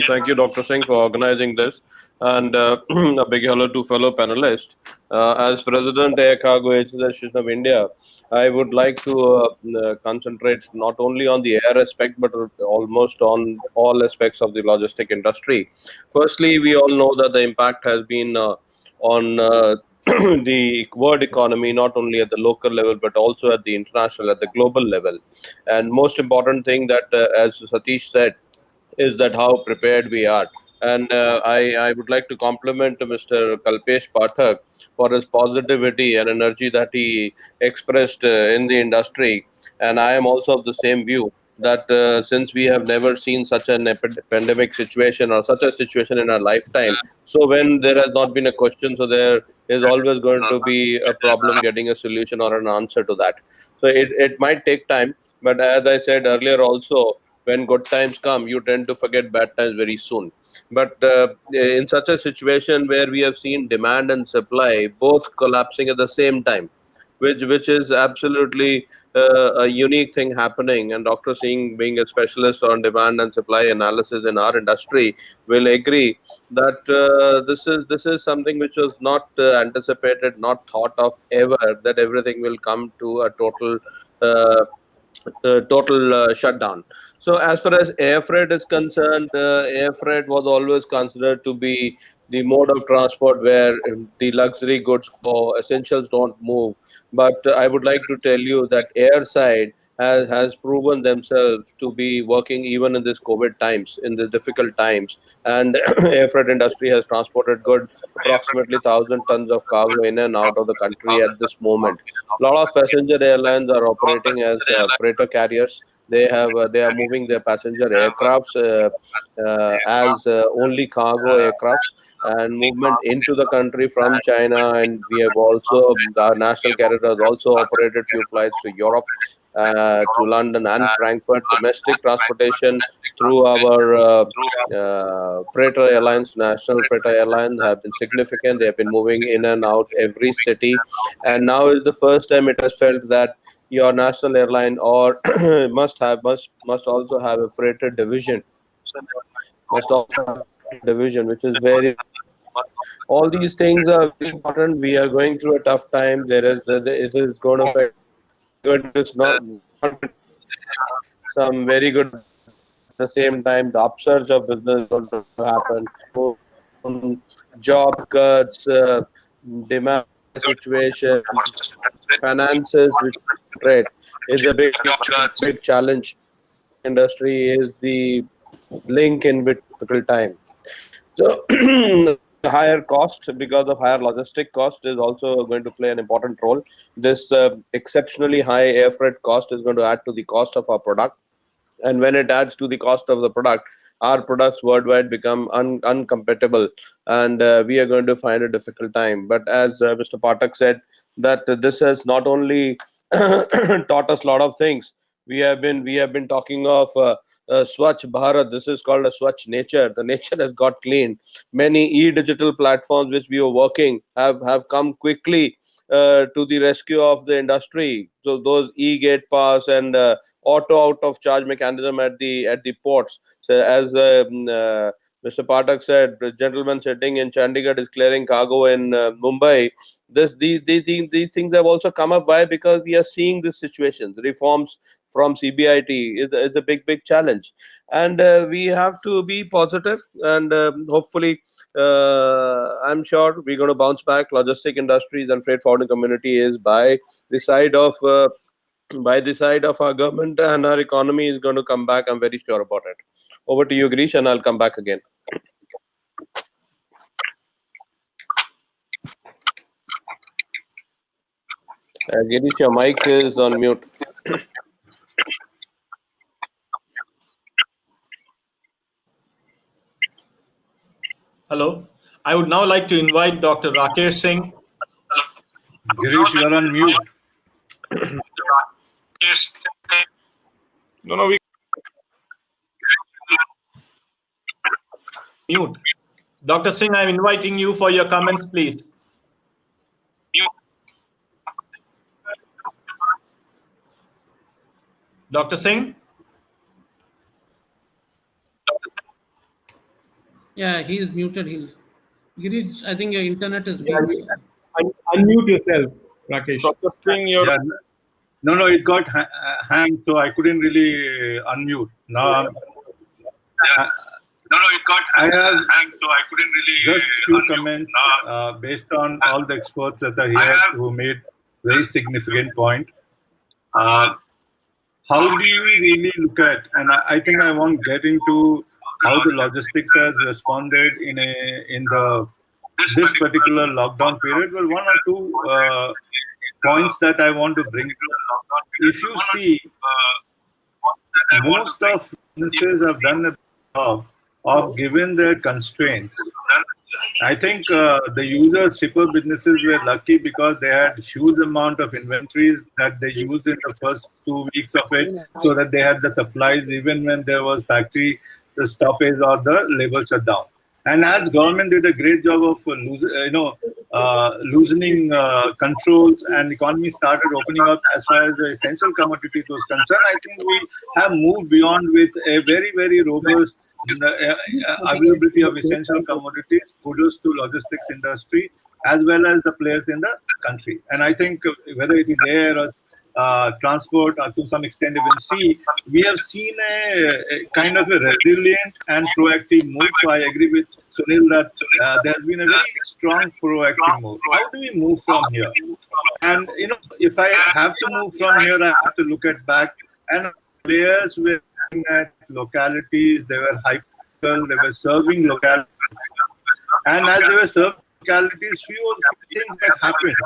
thank you, Dr. Singh, for organizing this. And a big hello to fellow panelists. As President Air Cargo Association of India, I would like to concentrate not only on the air aspect, but almost on all aspects of the logistic industry. Firstly, we all know that the impact has been on the world economy, not only at the local level, but also at the international, at the global level. And most important thing that, as Satish said, is that how prepared we are. And I would like to compliment Mr. Kalpesh Pathak for his positivity and energy that he expressed in the industry. And I am also of the same view that since we have never seen such an pandemic situation or such a situation in our lifetime, so when there has not been a question, so there is always going to be a problem getting a solution or an answer to that. So it might take time, but as I said earlier also, when good times come, you tend to forget bad times very soon. But in such a situation where we have seen demand and supply both collapsing at the same time, which is absolutely a unique thing happening, and Dr. Singh, being a specialist on demand and supply analysis in our industry, will agree that this is something which was not anticipated, not thought of ever, that everything will come to a uh, total shutdown. So, as far as air freight is concerned, air freight was always considered to be the mode of transport where the luxury goods or essentials don't move. But I would like to tell you that air side has proven themselves to be working even in this COVID times, in the difficult times. And air freight industry has transported good approximately 1,000 tons of cargo in and out of the country at this moment. A lot of passenger airlines are operating as freighter carriers. They are moving their passenger aircrafts as only cargo aircrafts, and movement into the country from China. And we have also, our national carrier has also operated few flights to Europe, to London and Frankfurt. Domestic transportation through our freighter airlines, national freighter airlines, have been significant. They have been moving in and out every city, and now is the first time it has felt that your national airline or must also have a freighter division, which is very all these things are very important. We are going through a tough time. It is going to affect, it's not going to some very good updates, but at the same time, the upsurge of business is going to happen. Down, job cuts, demand situation, finances, which rate is a big challenge for the industry. Is the link in between difficult time. So the higher cost because of higher logistic cost is also going to play an important role. This exceptionally high air freight cost is going to add to the cost of our product, and when it adds to the cost of the product, our products worldwide become uncompatible, and we are going to find a difficult time. But as Mr. Patak said, that this has not only taught us a lot of things. We have been talking of Swachh Bharat. This is called a Swachh nature. The nature has got clean. Many e-digital platforms which we were working have come quickly to the rescue of the industry. So those e-gate pass and auto out of charge mechanism at the ports. So as Mr. Patak said, the gentleman sitting in Chandigarh is clearing cargo in Mumbai. These things have also come up. Why? Because we are seeing this situation. The reforms from CBIT is a big challenge, and we have to be positive, and hopefully, I'm sure we're going to bounce back. Logistic industries and freight forwarding community is the side of our government, and our economy is going to come back. I'm very sure about it. Over to you, Grish, and I'll come back again. Girish, your mic is on mute. Hello. I would now like to invite Dr. Rakesh Singh. Girish, you are on mute. No, we Mute. Dr. Singh, I'm inviting you for your comments, please. Dr. Singh? Yeah, he's muted. Girish, I think your internet is Yeah, weak. So. unmute yourself, Rakesh. Dr. Singh, you're Yeah, no, it got hanged, so I couldn't really unmute. Now, I have just few comments based on all the experts that are here who made very significant point. How do you really look at, and I think I won't get into how the logistics has responded in this particular lockdown period, but one or two points that I want to bring. If you see, most of businesses have done a job of given their constraints. I think the user shipper businesses were lucky because they had huge amount of inventories that they used in the first 2 weeks of it, so that they had the supplies even when there was factory the stoppage or the labor shutdown. And as government did a great job of loosening controls and economy started opening up as far as the essential commodities was concerned, I think we have moved beyond with a very, very robust availability of essential commodities, kudos to logistics industry as well as the players in the country. And I think whether it is air or transport or to some extent even sea, we have seen a kind of a resilient and proactive move. So I agree with Sunil that there has been a very strong proactive move. How do we move from here? And if I have to move from here, I have to look at back, and players were looking at localities, they were hyper, they were serving localities. And as they were serving localities, few things that happened.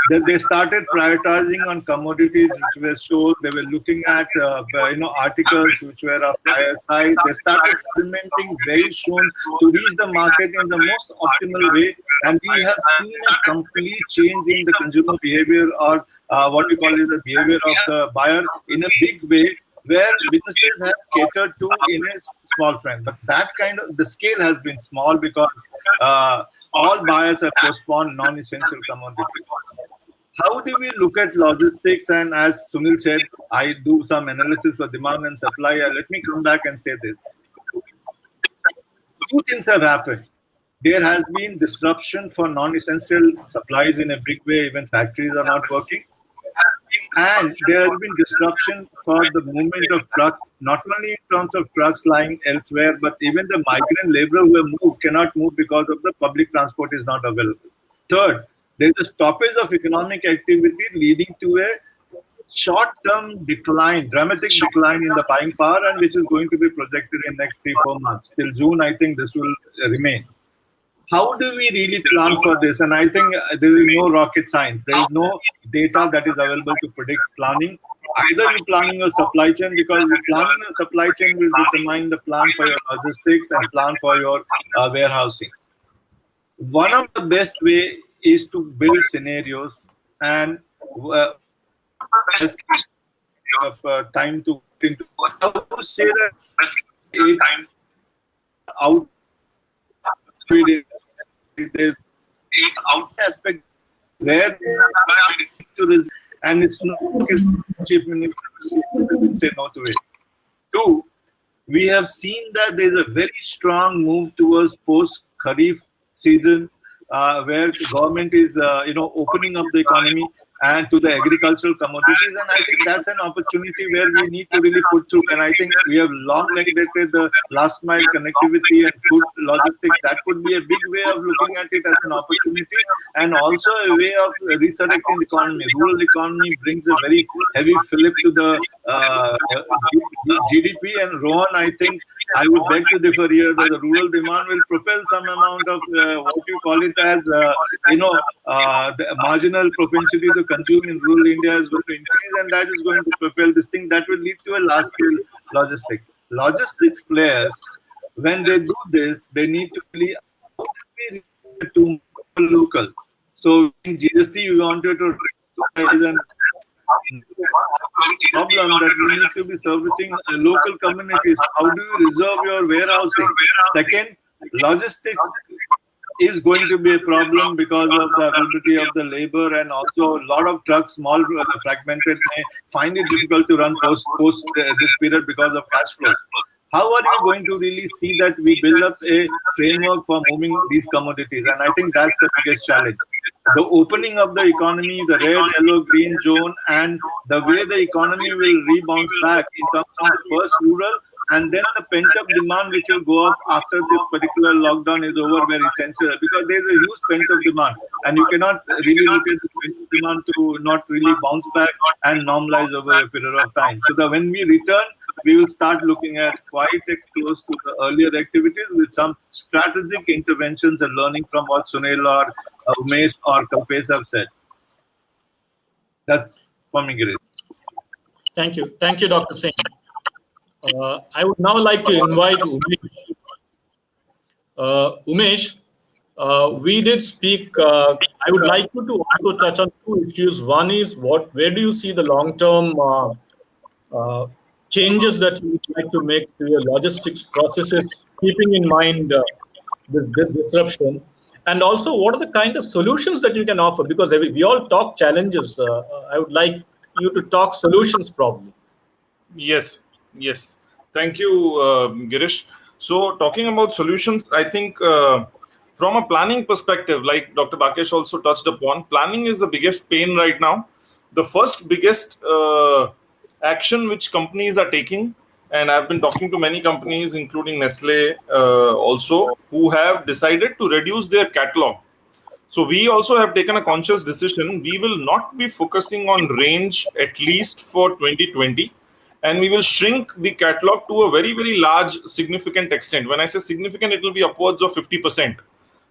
Then they started prioritizing on commodities which were sold. They were looking at articles which were of higher size. They started cementing very soon to reach the market in the most optimal way. And we have seen a complete change in the consumer behavior, or what we call it the behavior of the buyer, in a big way, where businesses have catered to in a small frame. But that kind of the scale has been small because all buyers have postponed non-essential commodities. How do we look at logistics? And as Sunil said, I do some analysis for demand and supply. Let me come back and say this. Two things have happened. There has been disruption for non-essential supplies in a big way. Even factories are not working. And there has been disruption for the movement of trucks, not only in terms of trucks lying elsewhere, but even the migrant labor who have moved cannot move because of the public transport is not available. Third, there is a stoppage of economic activity leading to a short-term decline, dramatic decline in the buying power, and which is going to be projected in next 3-4 months. Till June, I think this will remain. How do we really plan for this? And I think there is no rocket science. There is no data that is available to predict planning. Either you planning your supply chain, because the planning your supply chain will determine the plan for your logistics and plan for your warehousing. One of the best way is to build scenarios and time to into. I would say that out there's out aspect where to and it's not chief minister say no to it. Two, we have seen that there's a very strong move towards post Kharif season, where the government is opening up the economy and to the agricultural commodities, and I think that's an opportunity where we need to really put through. And I think we have long neglected the last mile connectivity and food logistics. That could be a big way of looking at it as an opportunity, and also a way of resurrecting the economy. Rural economy brings a very heavy fillip to the GDP, and Rohan, I think I would beg to differ here that the rural demand will propel some amount of what you call it as the marginal propensity to consume in rural India is going to increase, and that is going to propel this thing that will lead to a large scale logistics. Logistics players, when they do this, they need to really to local. So in GST, we wanted to raise an problem that we need to be servicing local communities. How do you reserve your warehousing? Second, logistics is going to be a problem because of the availability of the labor, and also a lot of trucks, small fragmented, may find it difficult to run post this period because of cash flows. How are you going to really see that we build up a framework for moving these commodities? And I think that's the biggest challenge. The opening of the economy, the red, yellow, green zone, and the way the economy will rebound back in terms of first rural, and then the pent-up demand which will go up after this particular lockdown is over, very essential, because there's a huge pent-up demand, and you cannot really look at the pent-up demand to not really bounce back and normalize over a period of time. So that when we return, we will start looking at quite close to the earlier activities with some strategic interventions and learning from what Sunil or Umesh or Kalpesh have said. That's for me, Girish. Thank you. Thank you, Dr. Singh. I would now like to invite Umesh. Umesh, we did speak. I would like you to also touch on two issues. One is where do you see the long-term changes that you would like to make to your logistics processes, keeping in mind this disruption, and also what are the kind of solutions that you can offer? Because we all talk challenges. I would like you to talk solutions, probably. Yes, yes. Thank you, Girish. So, talking about solutions, I think from a planning perspective, like Dr. Bakesh also touched upon, planning is the biggest pain right now. The first biggest action which companies are taking, and I've been talking to many companies, including Nestle also, who have decided to reduce their catalog. So we also have taken a conscious decision. We will not be focusing on range at least for 2020, and we will shrink the catalog to a very, very large, significant extent. When I say significant, it will be upwards of 50%.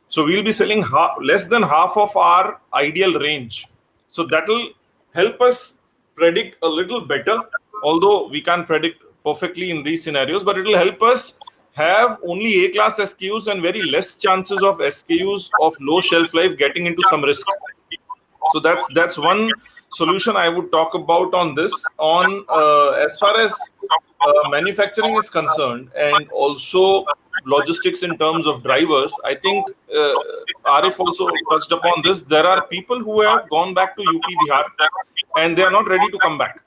So we'll be selling less than half of our ideal range. So that will help us predict a little better, although we can't predict perfectly in these scenarios, but it will help us have only A-class SKUs and very less chances of SKUs of low shelf life getting into some risk. So that's one solution I would talk about on this. On as far as manufacturing is concerned, and also logistics in terms of drivers, I think Arif also touched upon this. There are people who have gone back to UP Bihar and they are not ready to come back.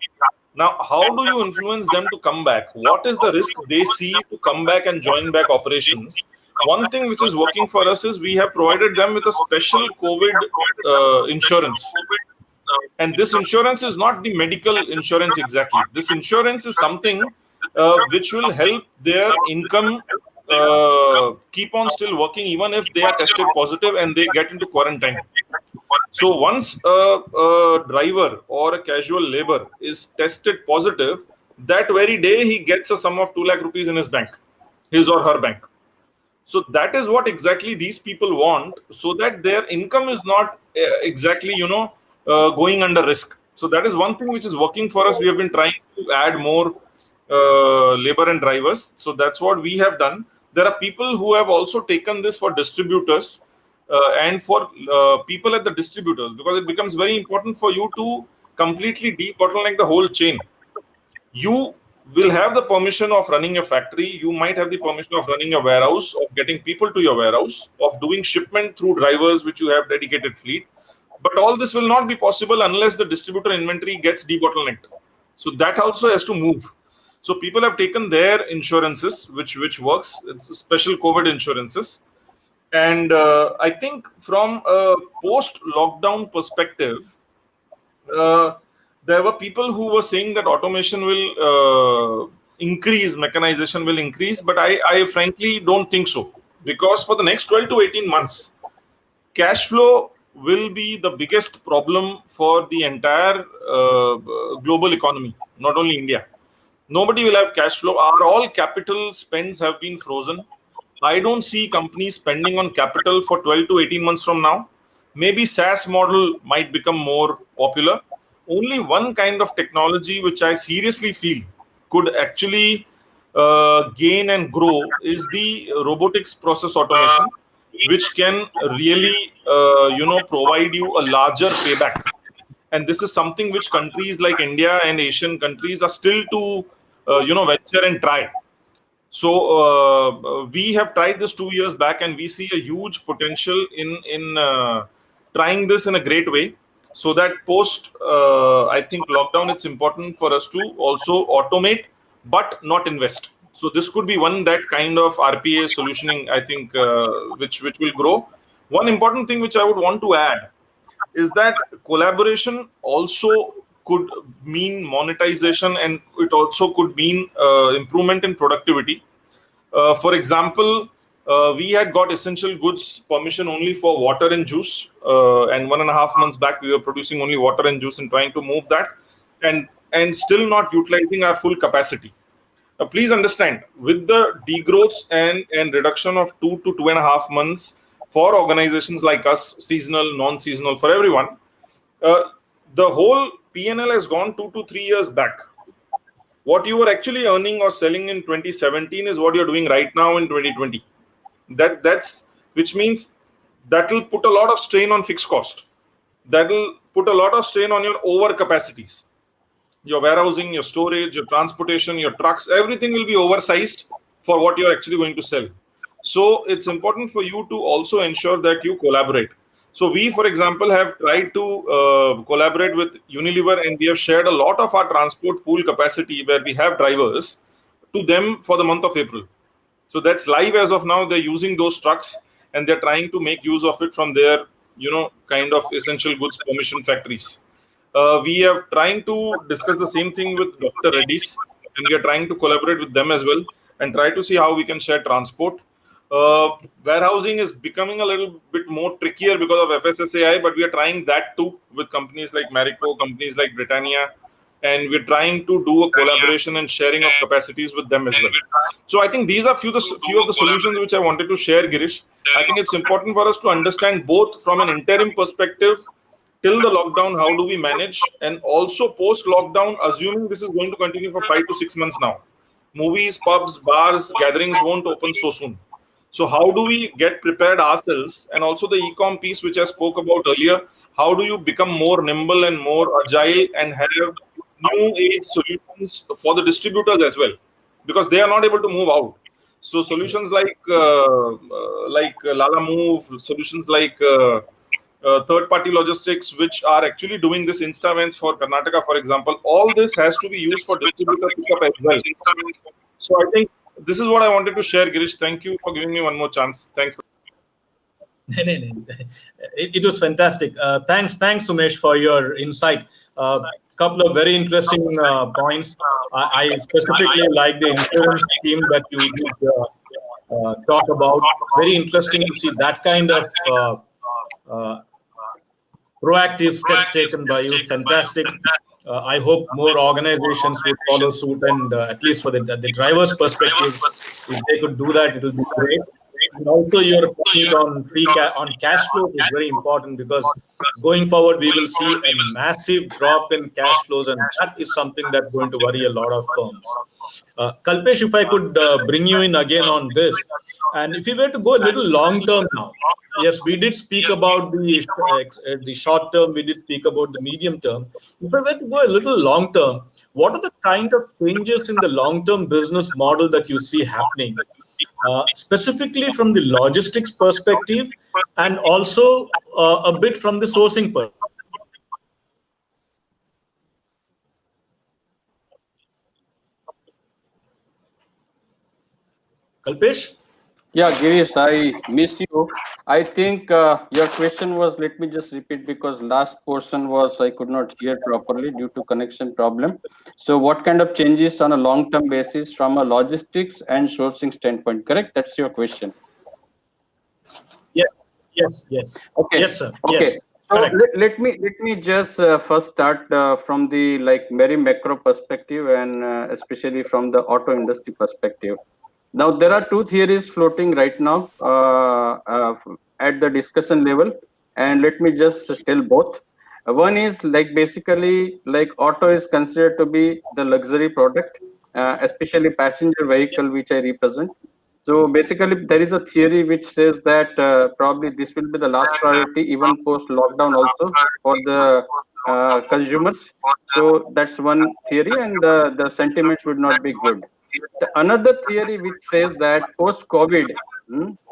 Now, how do you influence them to come back? What is the risk they see to come back and join back operations? One thing which is working for us is we have provided them with a special COVID insurance. And this insurance is not the medical insurance exactly. This insurance is something which will help their income keep on still working even if they are tested positive and they get into quarantine. So once a driver or a casual labor is tested positive, that very day he gets a sum of 2 lakh rupees in his bank, his or her bank. So that is what exactly these people want, so that their income is not exactly, going under risk. So that is one thing which is working for us. We have been trying to add more labor and drivers. So that's what we have done. There are people who have also taken this for distributors and for people at the distributors, because it becomes very important for you to completely de-bottleneck the whole chain. You will have the permission of running a factory. You might have the permission of running a warehouse, of getting people to your warehouse, of doing shipment through drivers, which you have dedicated fleet. But all this will not be possible unless the distributor inventory gets de-bottlenecked. So that also has to move. So people have taken their insurances, which works. It's special COVID insurances. And I think from a post-lockdown perspective, there were people who were saying that automation will increase, mechanization will increase, but I frankly don't think so. Because for the next 12 to 18 months, cash flow will be the biggest problem for the entire global economy, not only India. Nobody will have cash flow. All capital spends have been frozen. I don't see companies spending on capital for 12 to 18 months from now. Maybe SaaS model might become more popular. Only one kind of technology which I seriously feel could actually gain and grow is the robotics process automation, which can really, provide you a larger payback. And this is something which countries like India and Asian countries are still to, venture and try. So we have tried this 2 years back, and we see a huge potential in trying this in a great way. So that post, I think lockdown, it's important for us to also automate, but not invest. So this could be one that kind of RPA solutioning, I think, which will grow. One important thing which I would want to add is that collaboration also could mean monetization, and it also could mean improvement in productivity. For example, we had got essential goods permission only for water and juice, and 1.5 months back we were producing only water and juice and trying to move that, and still not utilizing our full capacity. Please understand, with the degrowths and reduction of 2 to 2.5 months for organizations like us, seasonal, non-seasonal, for everyone, uh, the whole PNL has gone 2 to 3 years back. What you were actually earning or selling in 2017 is what you're doing right now in 2020. That's which means that will put a lot of strain on fixed cost. That will put a lot of strain on your over capacities. Your warehousing, your storage, your transportation, your trucks, everything will be oversized for what you're actually going to sell. So it's important for you to also ensure that you collaborate. So we, for example, have tried to collaborate with Unilever, and we have shared a lot of our transport pool capacity where we have drivers to them for the month of April. So that's live as of now. They're using those trucks, and they're trying to make use of it from their, kind of essential goods permission factories. We are trying to discuss the same thing with Dr. Reddy's, and we are trying to collaborate with them as well and try to see how we can share transport. Warehousing is becoming a little bit more trickier because of FSSAI, but we are trying that too with companies like Marico, companies like Britannia, and we're trying to do a collaboration and sharing of capacities with them as well. So I think these are few of the solutions which I wanted to share, Girish. I think it's important for us to understand both from an interim perspective till the lockdown, how do we manage, and also post lockdown, assuming this is going to continue for 5 to 6 months now. Movies, pubs, bars, gatherings won't open so soon. So how do we get prepared ourselves, and also the e-com piece which I spoke about earlier? How do you become more nimble and more agile and have new age solutions for the distributors as well, because they are not able to move out. So solutions like Lala Move, solutions like third-party logistics, which are actually doing this Instavents for Karnataka, for example, all this has to be used for distributor pickup as well. So I think this is what I wanted to share, Girish. Thank you for giving me one more chance. Thanks. It was fantastic. Thanks, Sumesh, for your insight. Couple of very interesting points. I specifically like the insurance scheme that you did talk about. Very interesting to see that kind of uh, proactive steps taken by you. Fantastic. I hope more organizations would follow suit, and at least for the driver's perspective, if they could do that, it will be great. And also, your point on on cash flow is very important, because going forward we will see a massive drop in cash flows, and that is something that's going to worry a lot of firms. Kalpesh, if I could bring you in again on this, and if you were to go a little long term now, yes, we did speak about the short term, we did speak about the medium term. If I were to go a little long term, what are the kind of changes in the long term business model that you see happening, specifically from the logistics perspective, and also a bit from the sourcing perspective? Kalpesh? Yeah, Girish, I missed you. I think your question was, let me just repeat because last portion was I could not hear properly due to connection problem. So what kind of changes on a long-term basis from a logistics and sourcing standpoint, correct? That's your question. Yes, yes. Okay. Yes, sir. Okay. Yes, So correct. let me just first start from the like very macro perspective, and especially from the auto industry perspective. Now there are two theories floating right now at the discussion level, and let me just tell both. One is like basically like auto is considered to be the luxury product, especially passenger vehicle which I represent. So basically, there is a theory which says that probably this will be the last priority, even post lockdown, also for the consumers. So that's one theory, and the sentiments would not be good. The another theory which says that post-COVID,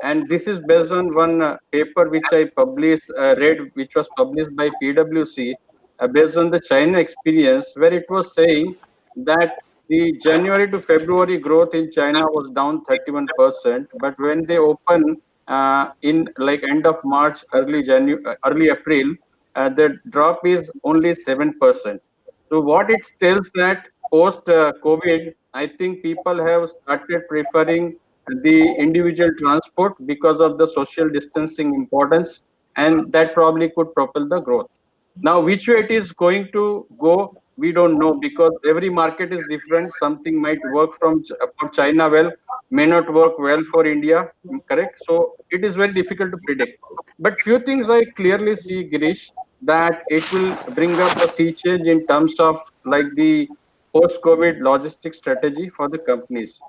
and this is based on one paper which I published, read, which was published by PwC, based on the China experience, where it was saying that the January to February growth in China was down 31%, but when they open in like end of March, early April, the drop is only 7%. So what it tells that post COVID, I think people have started preferring the individual transport because of the social distancing importance, and that probably could propel the growth. Now, which way it is going to go, we don't know because every market is different. Something might work for China well, may not work well for India. Correct. So it is very difficult to predict. But few things I clearly see, Girish, that it will bring up a sea change in terms of like the post-COVID logistic strategy for the companies.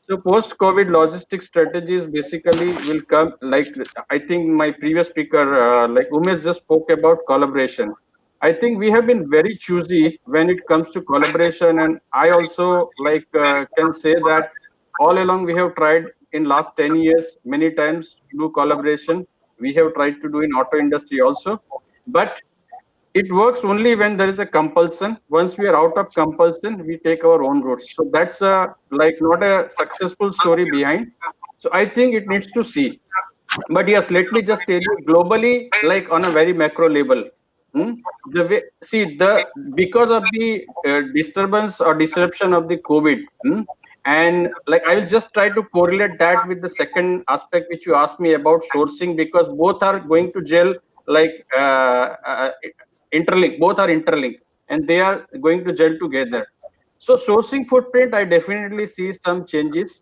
So post-COVID logistic strategies basically will come like I think my previous speaker like Umesh just spoke about collaboration. I think we have been very choosy when it comes to collaboration, and I also like can say that all along we have tried in last 10 years many times to do collaboration. We have tried to do in auto industry also, but it works only when there is a compulsion. Once we are out of compulsion, we take our own routes. So that's like not a successful story behind. So I think it needs to see. But yes, let me just tell you globally, like on a very macro level, the way, see the because of the disturbance or disruption of the COVID, and like I will just try to correlate that with the second aspect which you asked me about sourcing, because both are going to gel like interlink. Both are interlinked, and they are going to gel together. So sourcing footprint, I definitely see some changes,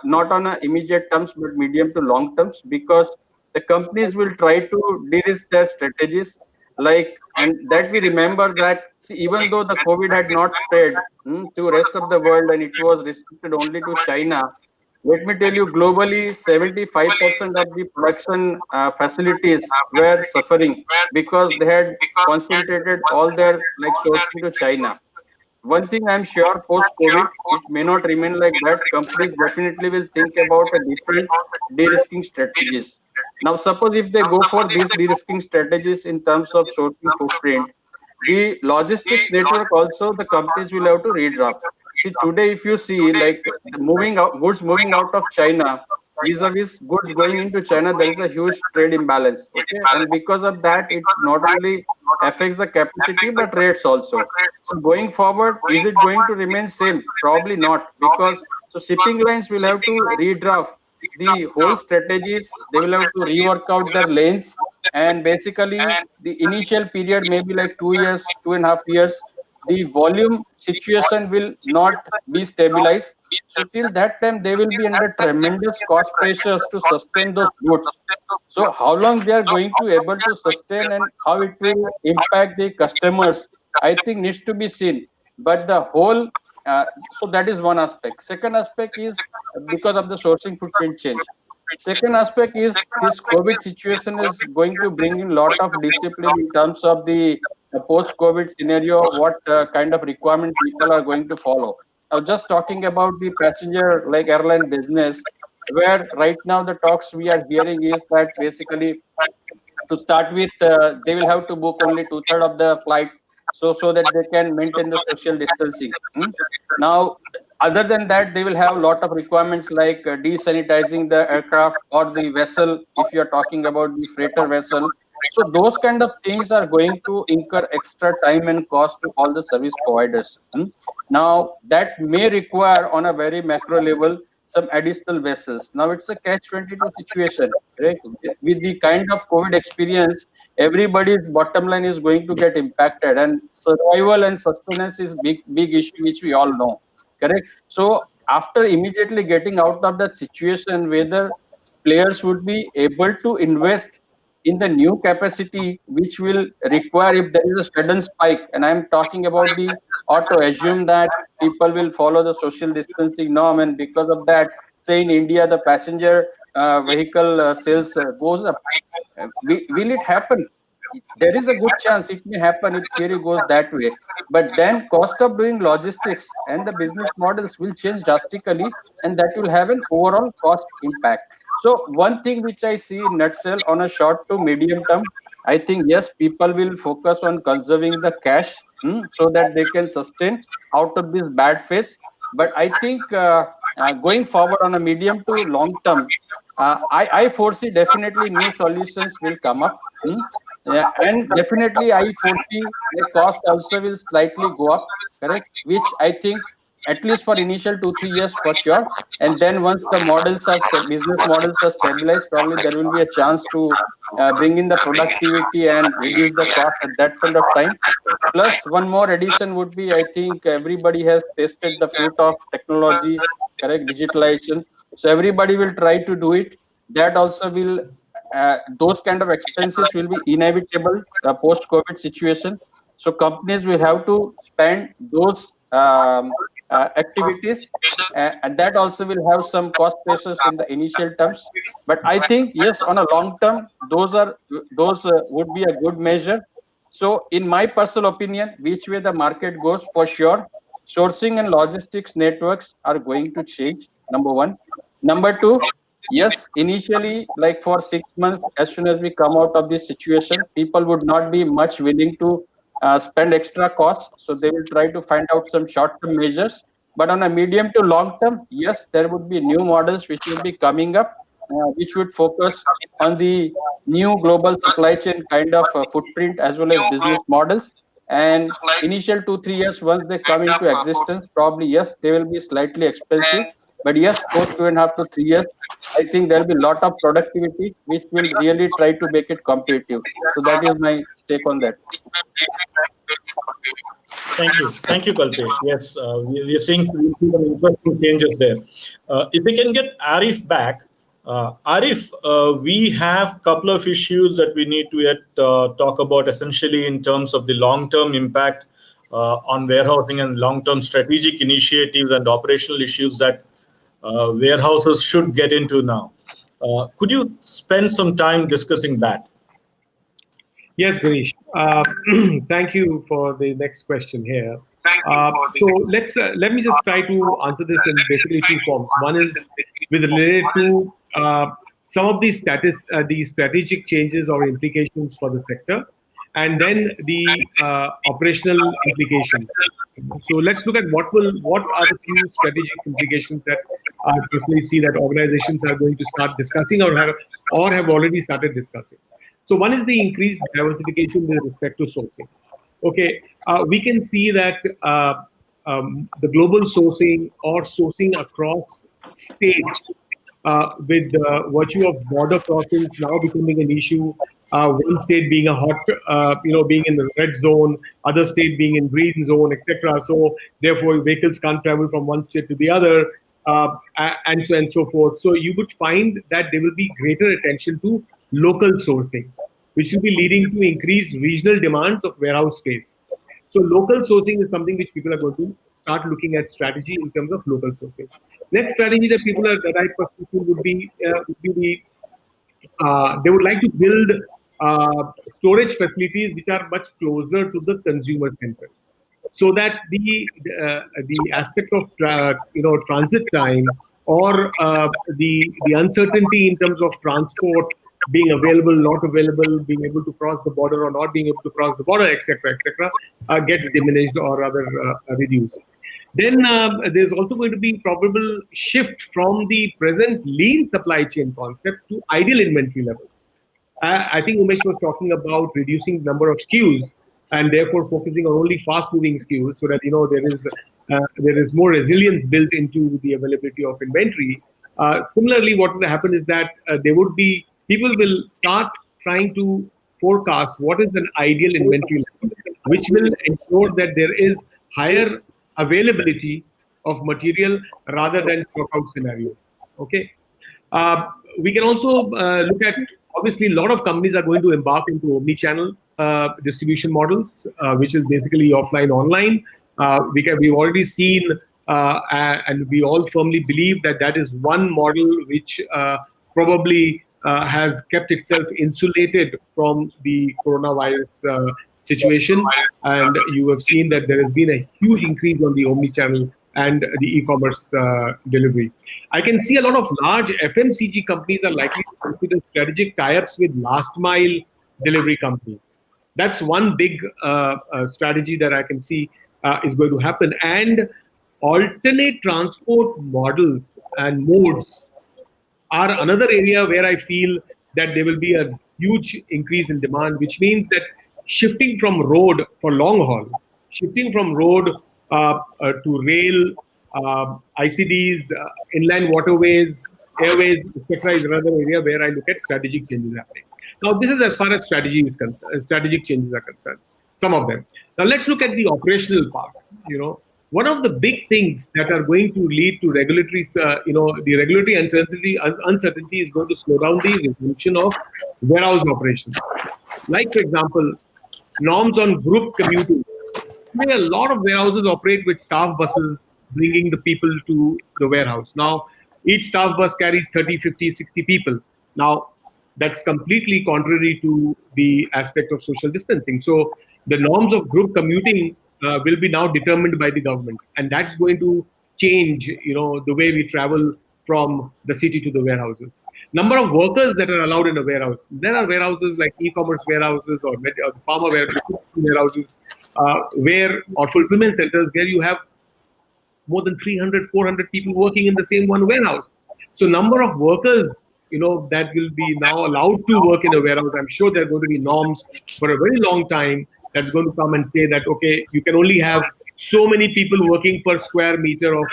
not on a immediate terms, but medium to long terms, because the companies will try to de-risk their strategies. Like, and that we remember that, see, even though the COVID had not spread to rest of the world and it was restricted only to China, let me tell you, globally, 75% of the production facilities were suffering because they had concentrated all their like sourcing to China. One thing I'm sure, post COVID, it may not remain like that. Companies definitely will think about a different de-risking strategies. Now, suppose if they go for these de-risking strategies in terms of sourcing footprint, the logistics network also the companies will have to redraft. See, today, if you see like the moving out goods moving out of China vis-a-vis goods going into China, there is a huge trade imbalance. Okay, and because of that, it not only affects the capacity but rates also. So going forward, is it going to remain same? Probably not, because so shipping lines will have to redraft the whole strategies. They will have to rework out their lanes, and basically the initial period maybe like 2 years, 2.5 years. The volume situation will not be stabilized. So till that time, they will be under tremendous cost pressures to sustain those goods. So how long they are going to able to sustain and how it will impact the customers, I think needs to be seen. But the whole, so that is one aspect. Second aspect is because of the sourcing footprint change. Second aspect is this COVID situation is going to bring in lot of discipline in terms of the post-COVID scenario, what kind of requirement people are going to follow. Now, just talking about the passenger like airline business, where right now the talks we are hearing is that basically to start with, they will have to book only two-thirds of the flight, so that they can maintain the social distancing. Now, other than that, they will have a lot of requirements like desanitizing the aircraft or the vessel. If you are talking about the freighter vessel, so those kind of things are going to incur extra time and cost to all the service providers. Now, that may require on a very macro level some additional vessels. Now it's a catch-22 situation, right? With the kind of COVID experience, everybody's bottom line is going to get impacted, and survival and sustenance is big issue which we all know, correct? So after immediately getting out of that situation, whether players would be able to invest in the new capacity which will require if there is a sudden spike, and I'm talking about the auto, assume that people will follow the social distancing norm, and because of that, say in India the passenger vehicle sales goes up. Will it happen? there is a good chance it may happen if theory goes that way. But then cost of doing logistics and the business models will change drastically, and that will have an overall cost impact. So one thing which I see in nutshell on a short to medium term, I think yes, people will focus on conserving the cash, so that they can sustain out of this bad phase. But I think going forward on a medium to long term, I foresee definitely new solutions will come up. Yeah, and definitely I foresee the cost also will slightly go up, correct? Which I think at least for initial 2 3 years for sure. And then once the business models are stabilized, probably there will be a chance to bring in the productivity and reduce the cost at that point of time. Plus, one more addition would be, I think everybody has tasted the fruit of technology, correct? Digitalization. So everybody will try to do it. That also will, those kind of expenses will be inevitable post-COVID situation. So companies will have to spend those activities, and that also will have some cost pressures in the initial terms. But I think yes, on a long term, those would be a good measure. So, in my personal opinion, which way the market goes, for sure, sourcing and logistics networks are going to change. Number one. Number two, yes, initially, like for 6 months, as soon as we come out of this situation, people would not be much willing to spend extra costs. So, they will try to find out some short term measures. But on a medium to long term, yes, there would be new models which will be coming up, which would focus on the new global supply chain kind of footprint as well as business models. And initial 2 3 years, once they come into existence, probably yes, they will be slightly expensive. But yes, post 2.5 to 3 years, I think there will be a lot of productivity which will really try to make it competitive. So that is my stake on that. Thank you, Kalpesh. Yes, we are seeing some interesting changes there. If we can get Arif back, Arif, we have a couple of issues that we need to yet talk about, essentially in terms of the long-term impact on warehousing and long-term strategic initiatives and operational issues that warehouses should get into now. Could you spend some time discussing that? Yes, Garish. Thank you for the next question here. So let me just try to answer this in basically two forms. One is with related to some of the strategic changes or implications for the sector, and then the operational implications. So let's look at what are the few strategic implications that I personally see that organizations are going to start discussing or have already started discussing. So one is the increased diversification with respect to sourcing. Okay, we can see that the global sourcing or sourcing across states with virtue of border crossings now becoming an issue. One state being a hot, being in the red zone, other state being in green zone, etc. So therefore, vehicles can't travel from one state to the other, and so on and so forth. So you would find that there will be greater attention to local sourcing, which will be leading to increased regional demands of warehouse space. So local sourcing is something which people are going to start looking at strategy in terms of local sourcing. Next strategy that I personally feel would be they would like to build storage facilities which are much closer to the consumer centers, so that the aspect of transit time or the uncertainty in terms of transport being available, not available, being able to cross the border or not being able to cross the border, etc., gets diminished or rather reduced. Then there's also going to be probable shift from the present lean supply chain concept to ideal inventory levels. I think Umesh was talking about reducing the number of SKUs and therefore focusing on only fast-moving SKUs, so that there is more resilience built into the availability of inventory. Similarly, what will happen is that there would be people will start trying to forecast what is an ideal inventory level, which will ensure that there is higher availability of material rather than stockout scenarios. Okay. We can also look at, obviously, a lot of companies are going to embark into omni-channel distribution models, which is basically offline, online. We've already seen, and we all firmly believe that that is one model which probably has kept itself insulated from the coronavirus situation. And you have seen that there has been a huge increase on the omni-channel and the e-commerce delivery. I can see a lot of large FMCG companies are likely to consider strategic tie-ups with last mile delivery companies. That's one big strategy that I can see is going to happen. And alternate transport models and modes are another area where I feel that there will be a huge increase in demand, which means that shifting from road for long haul, shifting from road to rail, ICDs, inland waterways, airways, etc., is another area where I look at strategic changes happening. Now, this is as far as strategy is concerned, strategic changes are concerned. Some of them. Now, let's look at the operational part. One of the big things that are going to lead to regulatory, the regulatory uncertainty is going to slow down the resumption of warehouse operations. Like, for example, norms on group commuting. Today, a lot of warehouses operate with staff buses bringing the people to the warehouse. Now, each staff bus carries 30, 50, 60 people. Now, that's completely contrary to the aspect of social distancing. So, the norms of group commuting will be now determined by the government, and that's going to change, the way we travel from the city to the warehouses. Number of workers that are allowed in a warehouse. There are warehouses like e-commerce warehouses or pharma warehouses where or fulfillment centers where you have more than 300, 400 people working in the same one warehouse. So number of workers, that will be now allowed to work in a warehouse. I'm sure there are going to be norms for a very long time that's going to come and say that, okay, you can only have so many people working per square meter of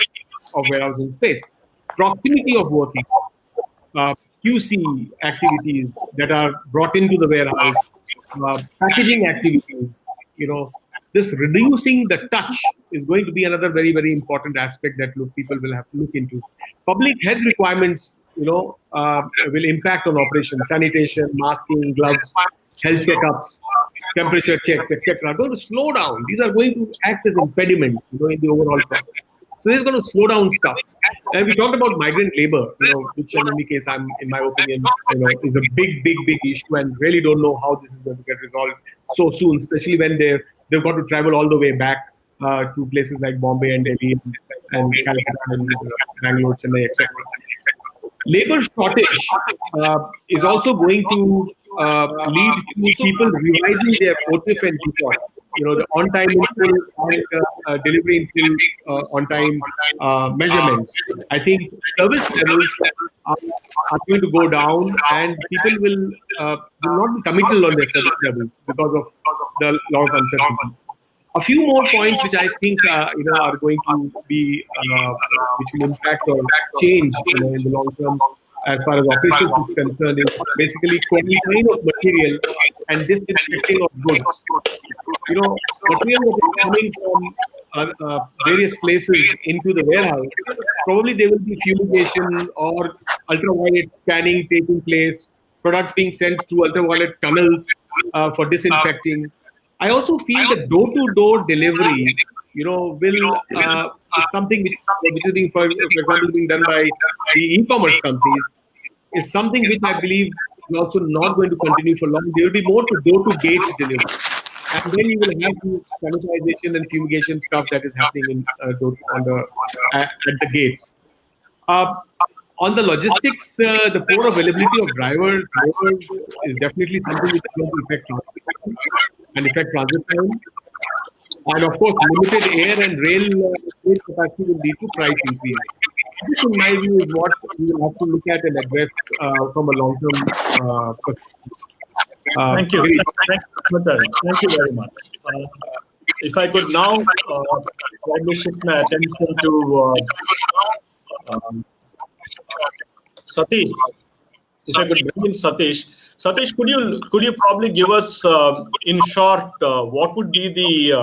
warehousing space. Proximity of working, QC activities that are brought into the warehouse, packaging activities, this reducing the touch is going to be another very, very important aspect that people will have to look into. Public health requirements, will impact on operations, sanitation, masking, gloves, health checkups, temperature checks, etc. are going to slow down. These are going to act as impediment, in the overall process. So this is going to slow down stuff. And we talked about migrant labor, which in any case, in my opinion, is a big, big, big issue, and really don't know how this is going to get resolved so soon, especially when they've got to travel all the way back to places like Bombay and Delhi and Calcutta and Bangalore, Chennai, etc. Labor shortage is also going to lead to people revising their OTIF and default. The on-time in full and delivery in full on-time measurements. I think service levels are going to go down, and people will not be committal on their service levels because of the lot of uncertainties. A few more points which I think are going to be which will impact or change in the long term as far as operations is concerned is basically quarantine of material and disinfecting of goods. Material that is coming from various places into the warehouse, probably there will be fumigation or ultraviolet scanning taking place, products being sent through ultraviolet tunnels for disinfecting. I also feel that door-to-door delivery, will is something which is being, for example, being done by the e-commerce companies, is something which I believe is also not going to continue for long. There will be more to door-to-gate delivery, and then you will have the sanitization and fumigation stuff that is happening in at the gates. Uh, on the logistics, the poor availability of drivers is definitely something which is going to affect transit and affect transit time. And of course, limited air and rail freight capacity will lead to price increase. This, in my view, is what we will have to look at and address from a long-term perspective. Thank you. Thank you very much. If I could now probably shift my attention to um, Satish. If I could bring in Satish. Satish, could you probably give us, in short, what would be the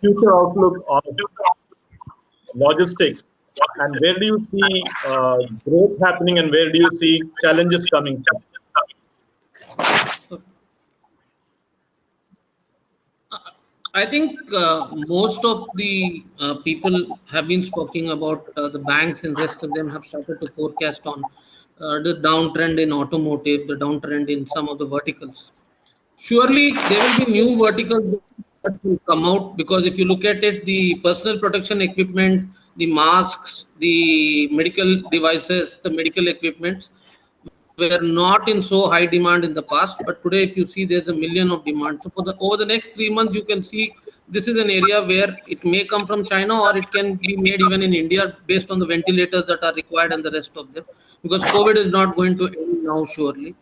future outlook of logistics, and where do you see growth happening, and where do you see challenges coming from? I think most of the people have been speaking about the banks, and rest of them have started to forecast on the downtrend in automotive, the downtrend in some of the verticals. Surely there will be new verticals that will come out, because if you look at it, the personal protection equipment, the masks, the medical devices, the medical equipments were not in so high demand in the past. But today, if you see, there's a million of demand. So for the over the next 3 months, you can see this is an area where it may come from China, or it can be made even in India based on the ventilators that are required and the rest of them. Because COVID is not going to end now, surely.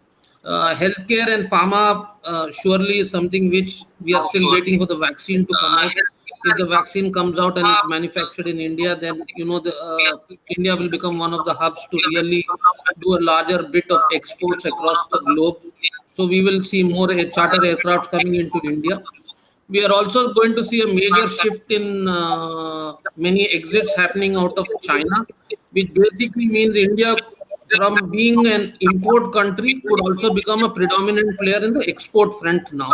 Healthcare and pharma surely is something which we are still waiting for the vaccine to come out. If the vaccine comes out and it's manufactured in India, then the India will become one of the hubs to really do a larger bit of exports across the globe. So we will see more charter aircrafts coming into India. We are also going to see a major shift in many exits happening out of China, which basically means India, from being an import country, could also become a predominant player in the export front now,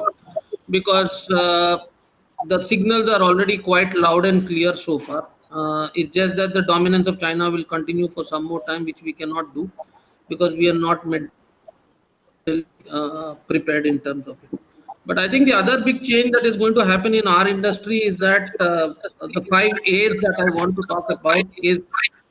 because the signals are already quite loud and clear so far. It's just that the dominance of China will continue for some more time, which we cannot do because we are not mentally prepared in terms of it. But I think the other big change that is going to happen in our industry is that the 5 A's that I want to talk about is,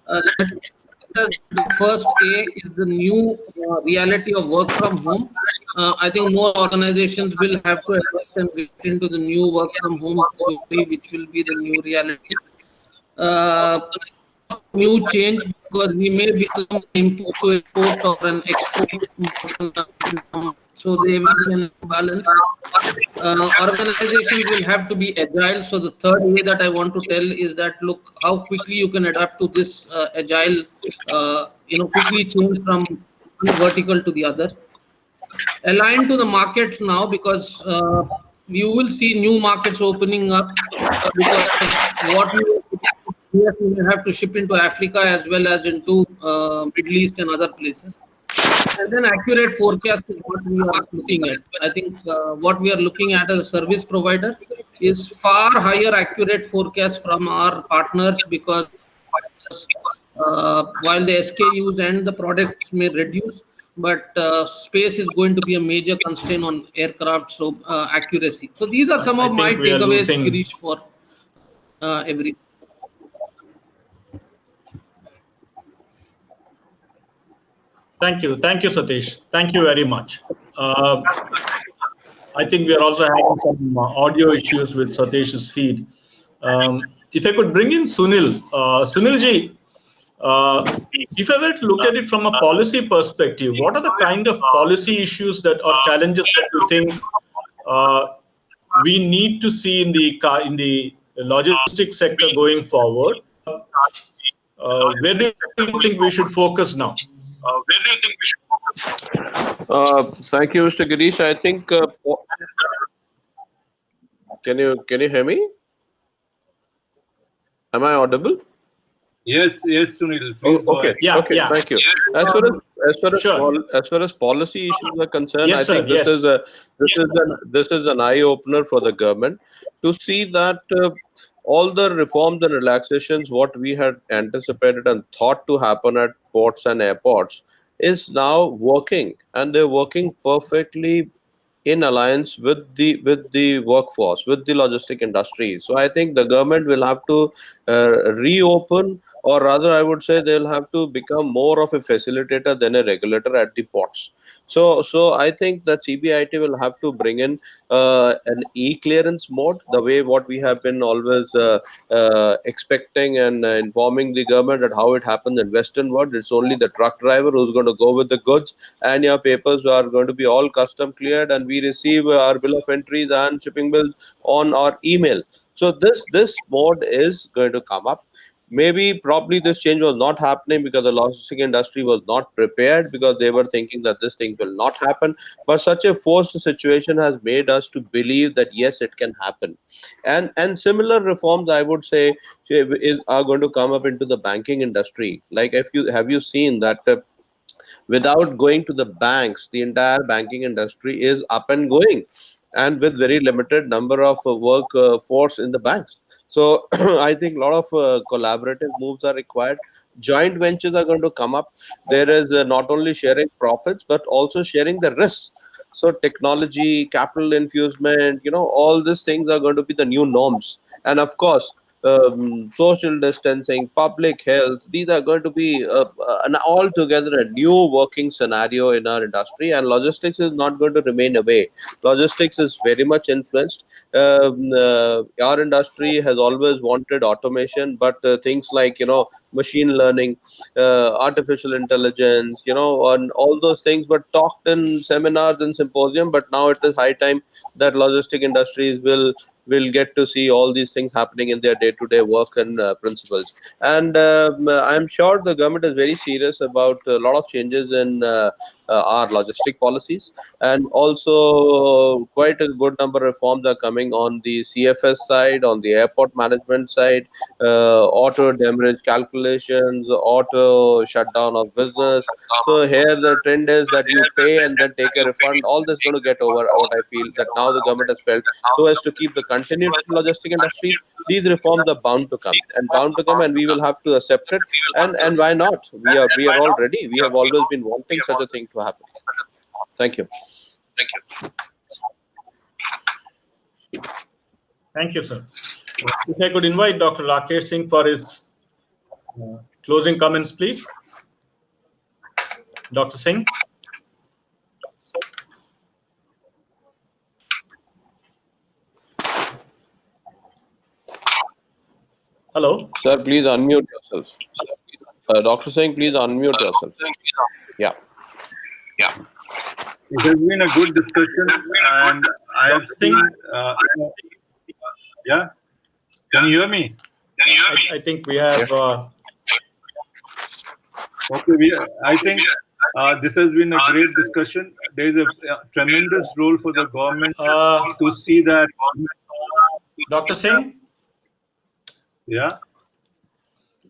let us do first A is the new reality of work from home. I think more organizations will have to adapt and get into the new work from home theory, which will be the new reality. New change, because we may become an import to export or an export so there will be an imbalance. Organizations will have to be agile. So the third way that I want to tell is that, look how quickly you can adapt to this agile, quickly change from one vertical to the other, aligned to the markets now, because you will see new markets opening up, because what we will have to ship into Africa as well as into Middle East and other places. And then accurate forecast is what we are looking at. I think what we are looking at as a service provider is far higher accurate forecast from our partners, because while the SKUs and the products may reduce, but space is going to be a major constraint on aircraft. So accuracy. So these are some I of my think we are takeaways, losing. Girish, for every. Thank you, Satish. Thank you very much. I think we are also having some audio issues with Satish's feed. If I could bring in Sunil, Sunil ji, if I were to look at it from a policy perspective, what are the kind of policy issues that or challenges that you think uh, we need to see in the logistics sector going forward? Where do you think we should focus now? Thank you, Mr. Girish. I think can you hear me? Am I audible? Yes, Sunil, Oh, please go okay, ahead. Yeah, okay. yeah. Thank you. As far as Sure. as far as policy issues are concerned, I Yes, sir. think Yes. this is an eye opener for the government to see that all the reforms and relaxations what we had anticipated and thought to happen at ports and airports is now working, and they're working perfectly in alliance with the workforce, with the logistic industry. So I think the government will have to reopen, or rather I would say they'll have to become more of a facilitator than a regulator at the ports. So I think that CBIT will have to bring in an e-clearance mode, the way what we have been always expecting and informing the government that how it happens in Western world. It's only the truck driver who's going to go with the goods, and your papers are going to be all custom cleared, and we receive our bill of entries and shipping bills on our email. So this mode is going to come up. Maybe probably this change was not happening because the logistic industry was not prepared, because they were thinking that this thing will not happen. But such a forced situation has made us to believe that yes, it can happen. And similar reforms, I would say, are going to come up into the banking industry. Like, if you have you seen that without going to the banks, the entire banking industry is up and going, and with very limited number of work force in the banks. So I think a lot of collaborative moves are required. Joint ventures are going to come up. There is not only sharing profits but also sharing the risks. So technology, capital infusement, all these things are going to be the new norms. And of course, social distancing, public health, these are going to be an altogether a new working scenario in our industry. And logistics is not going to remain away. Logistics is very much influenced. Our industry has always wanted automation, but things like machine learning, artificial intelligence, and all those things were talked in seminars and symposium. But now it is high time that logistic industries will get to see all these things happening in their day-to-day work and principles. And I'm sure the government is very serious about a lot of changes in our logistic policies, and also quite a good number of reforms are coming on the CFS side, on the airport management side, auto demurrage calculations, auto shutdown of business. So here the trend is that you pay and then take a refund. All this is going to get over. What I feel that now the government has felt, so as to keep the continuity in logistic industries, these reforms are bound to come and we will have to accept it. And why not? We are all ready. We have always been wanting such a thing to happen. Thank you. Thank you, sir. If I could invite Dr. Rakesh Singh for his closing comments, please. Dr. Singh. Hello. Sir, please unmute yourself. Dr. Singh, please unmute yourself. Yeah. It has been a good discussion, and I have seen. Yeah, can you hear me? I think we have. Okay, I think this has been a great discussion. There is a tremendous role for the government to see that. Dr. Singh? Yeah.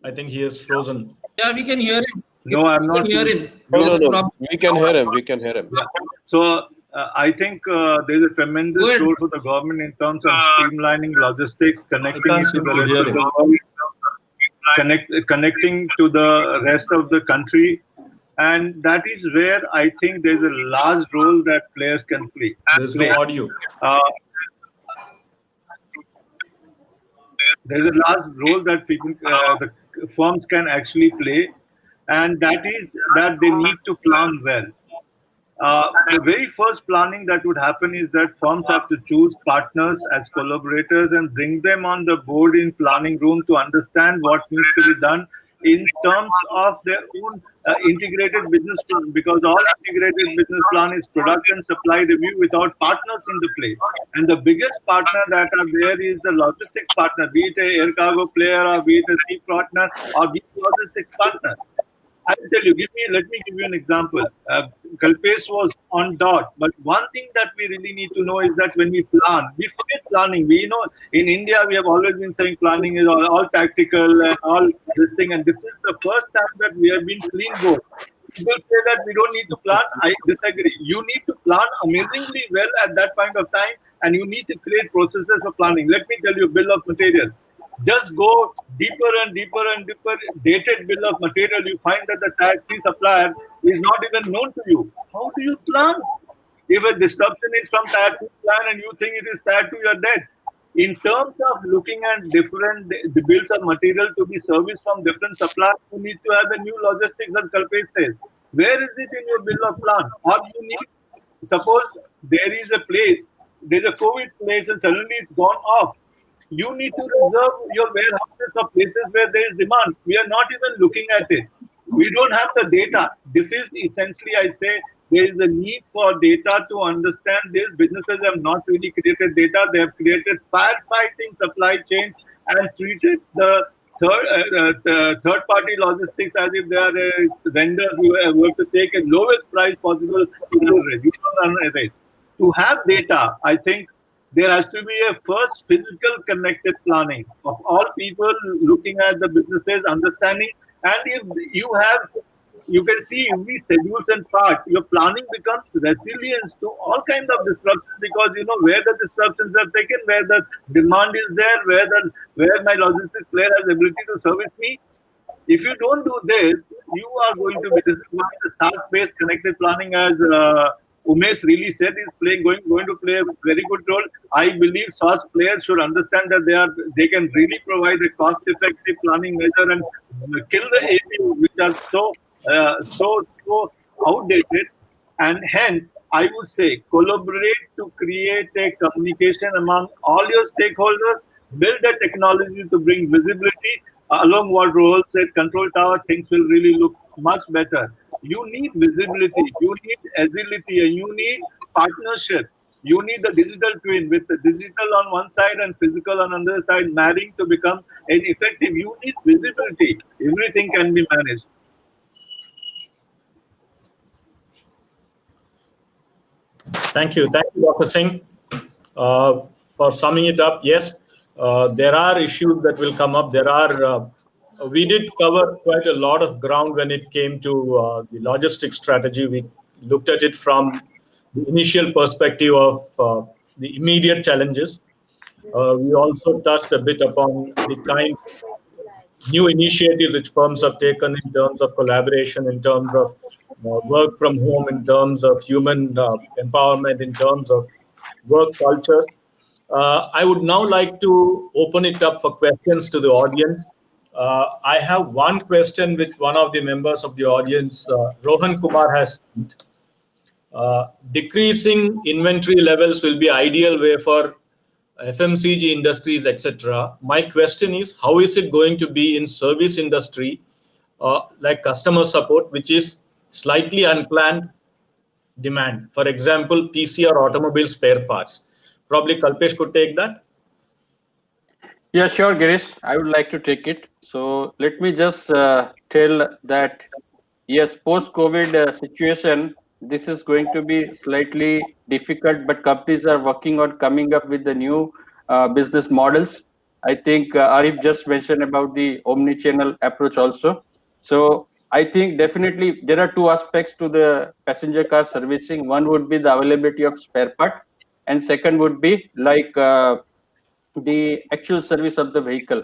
I think he is frozen. Yeah, we can hear him. No, I'm not. Hear him. No. We can hear him. We can hear him. Yeah. So I think there's a tremendous role for the government in terms of streamlining logistics, connecting to the rest of the world, connecting to the rest of the country, and that is where I think there's a large role that players can play. There's no audio. There's a large role that people, the firms can actually play, and that is that they need to plan well. The very first planning that would happen is that firms have to choose partners as collaborators and bring them on the board in planning room to understand what needs to be done in terms of their own integrated business plan, because all integrated business plan is product and supply review without partners in the place. And the biggest partner that are there is the logistics partner, be it a air cargo player or be it a sea partner or be it a logistics partner. I will tell you, let me give you an example. Kalpesh was on dot, but one thing that we really need to know is that when we plan, we forget planning. We know in India, we have always been saying planning is all tactical and all this thing, and this is the first time that we have been clean board. People say that we don't need to plan. I disagree. You need to plan amazingly well at that point of time, and you need to create processes for planning. Let me tell you, bill of material. Just go deeper and deeper and deeper, dated bill of material, you find that the taxi supplier is not even known to you. How do you plan? If a disruption is from taxi plan and you think it is tagged to your debt, in terms of looking at different the bills of material to be serviced from different suppliers, you need to have a new logistics, as Kalpesh says. Where is it in your bill of plan? Or you need, suppose there is a place, there's a COVID place and suddenly it's gone off. You need to reserve your warehouses of places where there is demand. We are not even looking at it. We don't have the data. This is essentially, I say, there is a need for data to understand this. Businesses have not really created data. They have created firefighting supply chains and treated the third-party logistics as if they are a vendor who have to take a lowest price possible to run a race. You don't run a race. To have data, I think there has to be a first physical connected planning of all people looking at the businesses, understanding. And if you have you can see every schedules and part. Your planning becomes resilience to all kind of disruptions, because you know where the disruptions are taken, where the demand is there, where my logistics player has ability to service me. If you don't do this, you are going to be. This is why the SaaS-based connected planning, as Umesh really said, is going to play a very good role. I believe SaaS players should understand that they can really provide a cost-effective planning measure and kill the APU, which are so outdated. And hence, I would say collaborate to create a communication among all your stakeholders, build a technology to bring visibility. Along what Rohit said, control tower, things will really look much better. You need visibility, you need agility, and you need partnership. You need the digital twin with the digital on one side and physical on another side marrying to become an effective. You need visibility. Everything can be managed. Thank you, Dr. Singh. For summing it up, yes, there are issues that will come up. We did cover quite a lot of ground when it came to the logistics strategy. We looked at it from the initial perspective of the immediate challenges. We also touched a bit upon the kind new initiatives which firms have taken in terms of collaboration, in terms of work from home, in terms of human empowerment, in terms of work cultures. I would now like to open it up for questions to the audience. I have one question which one of the members of the audience, Rohan Kumar, has sent. Decreasing inventory levels will be ideal way for FMCG industries, etc. My question is, how is it going to be in service industry, like customer support, which is slightly unplanned demand? For example, PC or automobile spare parts. Probably Kalpesh could take that. Yeah, sure, Girish. I would like to take it. So let me just tell that yes, post-COVID situation, this is going to be slightly difficult, but companies are working on coming up with the new business models. I think Arif just mentioned about the omni-channel approach also. So I think definitely there are two aspects to the passenger car servicing. One would be the availability of spare part, and second would be like the actual service of the vehicle.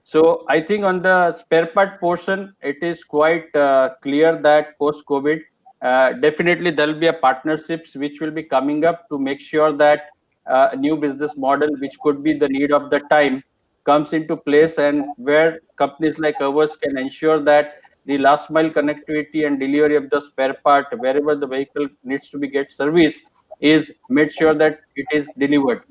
So I think on the spare part portion, it is quite clear that post COVID, definitely there will be a partnerships which will be coming up to make sure that a new business model, which could be the need of the time, comes into place, and where companies like ours can ensure that the last mile connectivity and delivery of the spare part wherever the vehicle needs to be get service is made sure that it is delivered.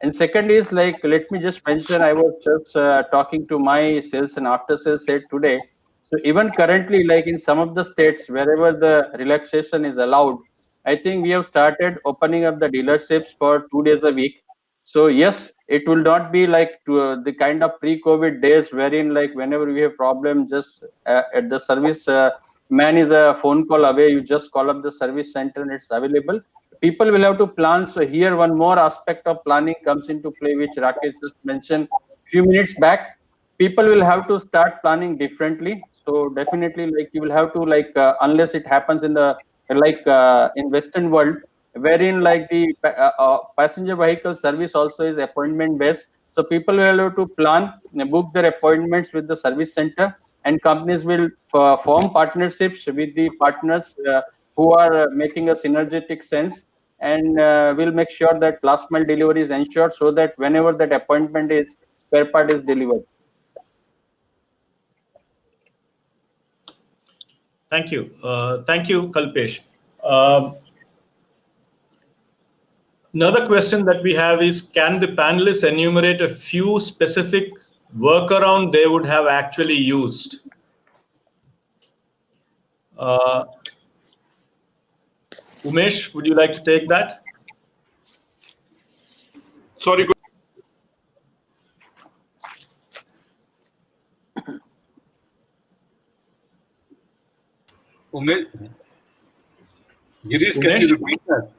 And second is like, let me just mention, I was just talking to my sales and after sales head today. So even currently, like in some of the states, wherever the relaxation is allowed, I think we have started opening up the dealerships for 2 days a week. So yes, it will not be like to, the kind of pre-COVID days wherein like whenever we have problem, just at the service man is a phone call away. You just call up the service center and it's available. People will have to plan. So here one more aspect of planning comes into play, which Rakesh just mentioned few minutes back. People will have to start planning differently. So definitely, like you will have to like unless it happens in the like in Western world, wherein like the passenger vehicle service also is appointment based. So people will have to plan, book their appointments with the service center, and companies will form partnerships with the partners who are making a synergetic sense, and we'll make sure that last mile delivery is ensured so that whenever that appointment is, spare part is delivered. Thank you. Thank you, Kalpesh. Um, Another question that we have is, can the panelists enumerate a few specific workaround they would have actually used? Umesh, would you like to take that? Sorry. Umesh, Girish, can Umesh? you repeat that?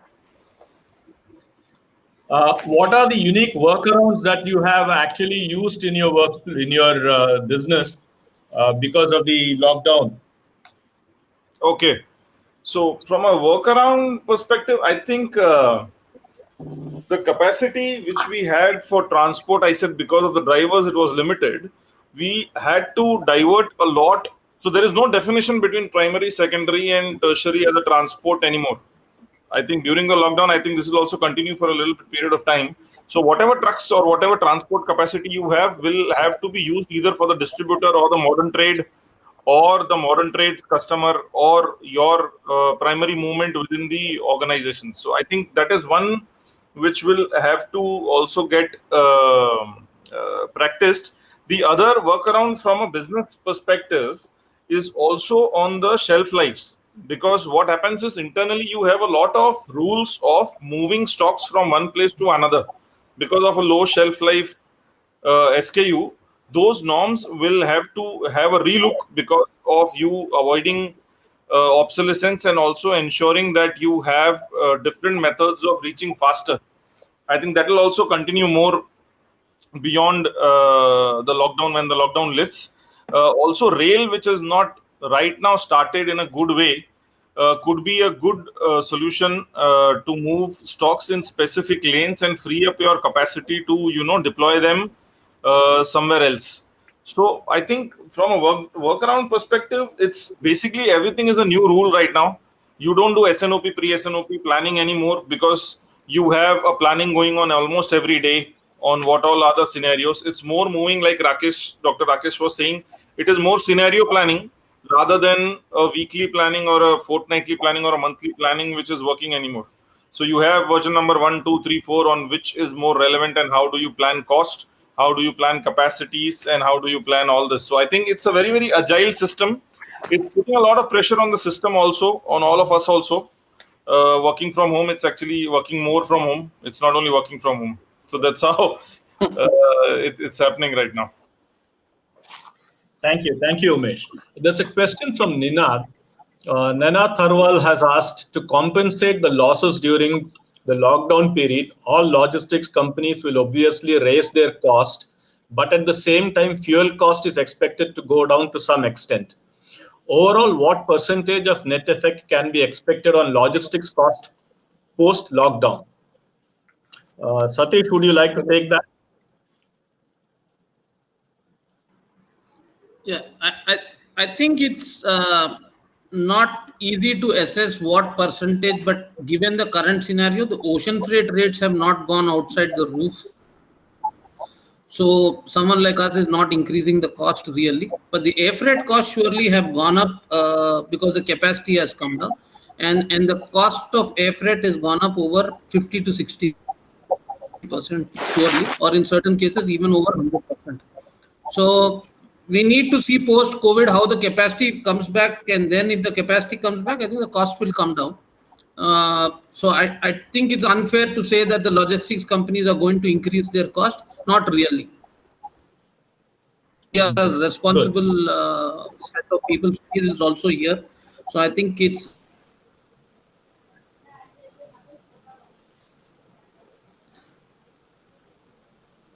What are the unique workarounds that you have actually used in your work, in your business, because of the lockdown? Okay. So from a workaround perspective, I think the capacity which we had for transport, I said because of the drivers, it was limited. We had to divert a lot. So there is no definition between primary, secondary, and tertiary as a transport anymore. I think during the lockdown, I think this will also continue for a little bit period of time. So whatever trucks or whatever transport capacity you have will have to be used either for the distributor or the modern trade or the modern trades customer or your primary movement within the organization. So I think that is one which will have to also get practiced. The other workaround from a business perspective is also on the shelf lives, because what happens is internally you have a lot of rules of moving stocks from one place to another because of a low shelf life SKU. Those norms will have to have a relook because of you avoiding obsolescence and also ensuring that you have different methods of reaching faster. I think that will also continue more beyond the lockdown when the lockdown lifts. Also, rail, which is not right now started in a good way, could be a good solution to move stocks in specific lanes and free up your capacity to deploy them somewhere else. So I think from a workaround perspective, it's basically everything is a new rule right now. You don't do SNOP, pre-SNOP planning anymore because you have a planning going on almost every day on what all other scenarios. It's more moving like Dr. Rakesh was saying. It is more scenario planning rather than a weekly planning or a fortnightly planning or a monthly planning, which is working anymore. So you have version number 1, 2, 3, 4 on which is more relevant and how do you plan cost, how do you plan capacities, and how do you plan all this. So I think it's a very, very agile system. It's putting a lot of pressure on the system also, on all of us also. Working from home, it's actually working more from home. It's not only working from home. So that's how it's happening right now. Thank you, Umesh. There's a question from Ninad. Nana Tharwal has asked to compensate the losses during the lockdown period. All logistics companies will obviously raise their cost, but at the same time, fuel cost is expected to go down to some extent. Overall, what percentage of net effect can be expected on logistics cost post lockdown? Satish, would you like to take that? Yeah, I think it's not easy to assess what percentage, but given the current scenario, the ocean freight rates have not gone outside the roof. So someone like us is not increasing the cost really, but the air freight costs surely have gone up because the capacity has come down, and the cost of air freight has gone up over 50 to 60% surely, or in certain cases even over 100%. So we need to see post COVID how the capacity comes back, and then if the capacity comes back, I think the cost will come down. So I think it's unfair to say that the logistics companies are going to increase their cost. Not really. We are a Good. responsible set of people. Sudhir is also here, so I think it's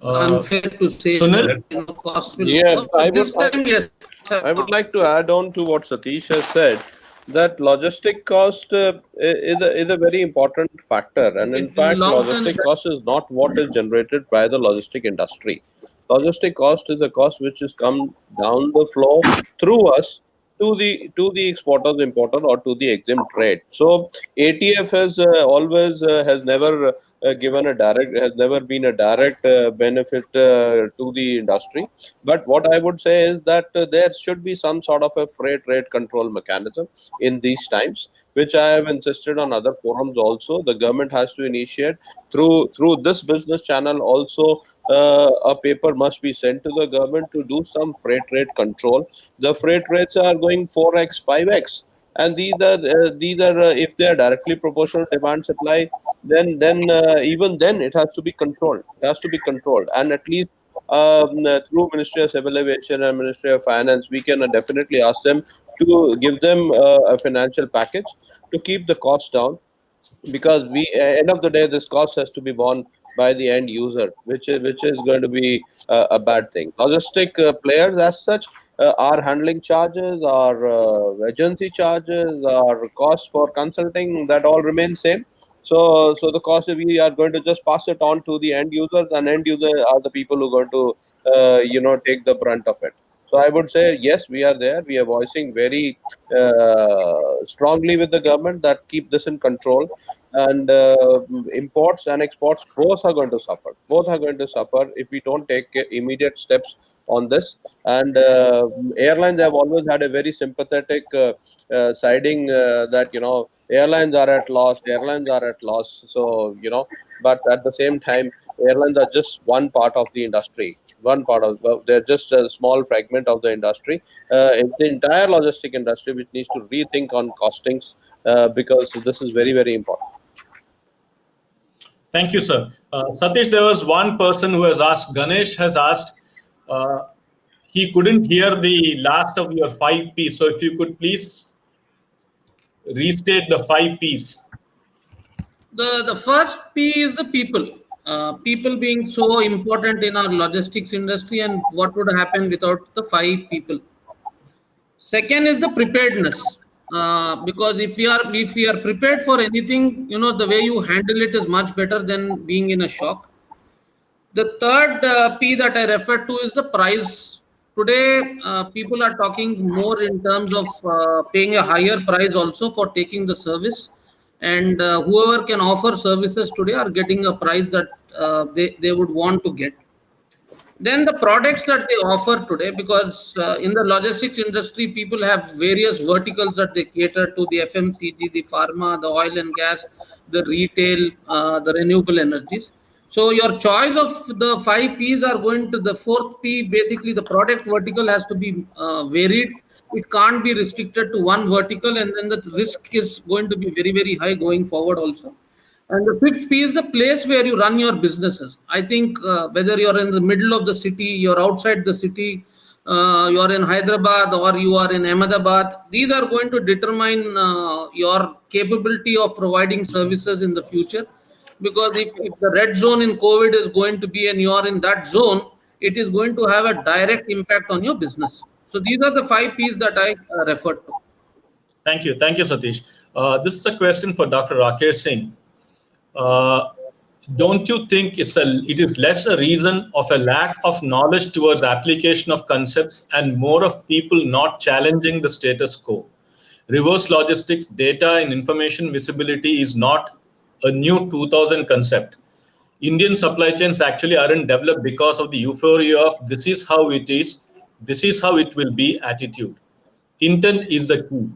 unfair to say Sunil? that cost will go Yeah, up. But this time, yes, costs have I would gone like to add on to what Satish has said, that logistic cost is a very important factor. And in in fact, long term. logistic cost is not what is generated by the logistic industry. Logistic cost is a cost which is come down the flow through us to the exporters, importer, or to the exempt trade. So ATF has always has never given a direct, has never been a direct benefit to the industry. But what I would say is that there should be some sort of a freight rate control mechanism in these times, which I have insisted on other forums also. The government has to initiate through this business channel also. A paper must be sent to the government to do some freight rate control. The freight rates are going 4x, 5x, and these are if they are directly proportional demand supply, then even then it has to be controlled. It has to be controlled, and at least through Ministry of Civil Aviation and Ministry of Finance, we can definitely ask them to give them a financial package to keep the cost down, because we end of the day this cost has to be borne by the end user, which is going to be a bad thing. Logistic players as such our handling charges, our agency charges, our cost for consulting, that all remains same. So the cost, we are going to just pass it on to the end users, and end user are the people who are going to take the brunt of it. So I would say yes, we are there. We are voicing very strongly with the government that keep this in control, and imports and exports both are going to suffer. Both are going to suffer if we don't take immediate steps on this. And airlines have always had a very sympathetic siding that airlines are at loss, airlines are at loss. So but at the same time, airlines are just one part of the industry. One part of, well, they're just a small fragment of the industry. It's the entire logistic industry which needs to rethink on costings, because this is very, very important. Thank you, sir. Satish, there was one person who has asked, Ganesh has asked, uh, he couldn't hear the last of your 5 P's. So if you could please restate the 5 P's. The first P is the people. People being so important in our logistics industry, and what would happen without the five people. Second is the preparedness. Because if we are prepared for anything, the way you handle it is much better than being in a shock. The third P that I refer to is the price. Today, people are talking more in terms of paying a higher price also for taking the service. And whoever can offer services today are getting a price that they would want to get. Then the products that they offer today, because in the logistics industry, people have various verticals that they cater to: the FMCG, the pharma, the oil and gas, the retail, the renewable energies. So your choice of the 5 P's are going to the fourth P. Basically, the product vertical has to be varied. It can't be restricted to one vertical, and then the risk is going to be very, very high going forward also. And the fifth P is the place where you run your businesses. I think whether you're in the middle of the city, you're outside the city, you're in Hyderabad or you are in Ahmedabad, these are going to determine your capability of providing services in the future. Because if the red zone in COVID is going to be and you're in that zone, it is going to have a direct impact on your business. So these are the 5 P's that I referred to. Thank you. Thank you, Satish. This is a question for Dr. Rakesh Singh. Uh, don't you think it is less a reason of a lack of knowledge towards application of concepts and more of people not challenging the status quo? Reverse logistics, data and information visibility is not a new 2000 concept. Indian supply chains actually aren't developed because of the euphoria of this is how it is, this is how it will be attitude. Intent is the key.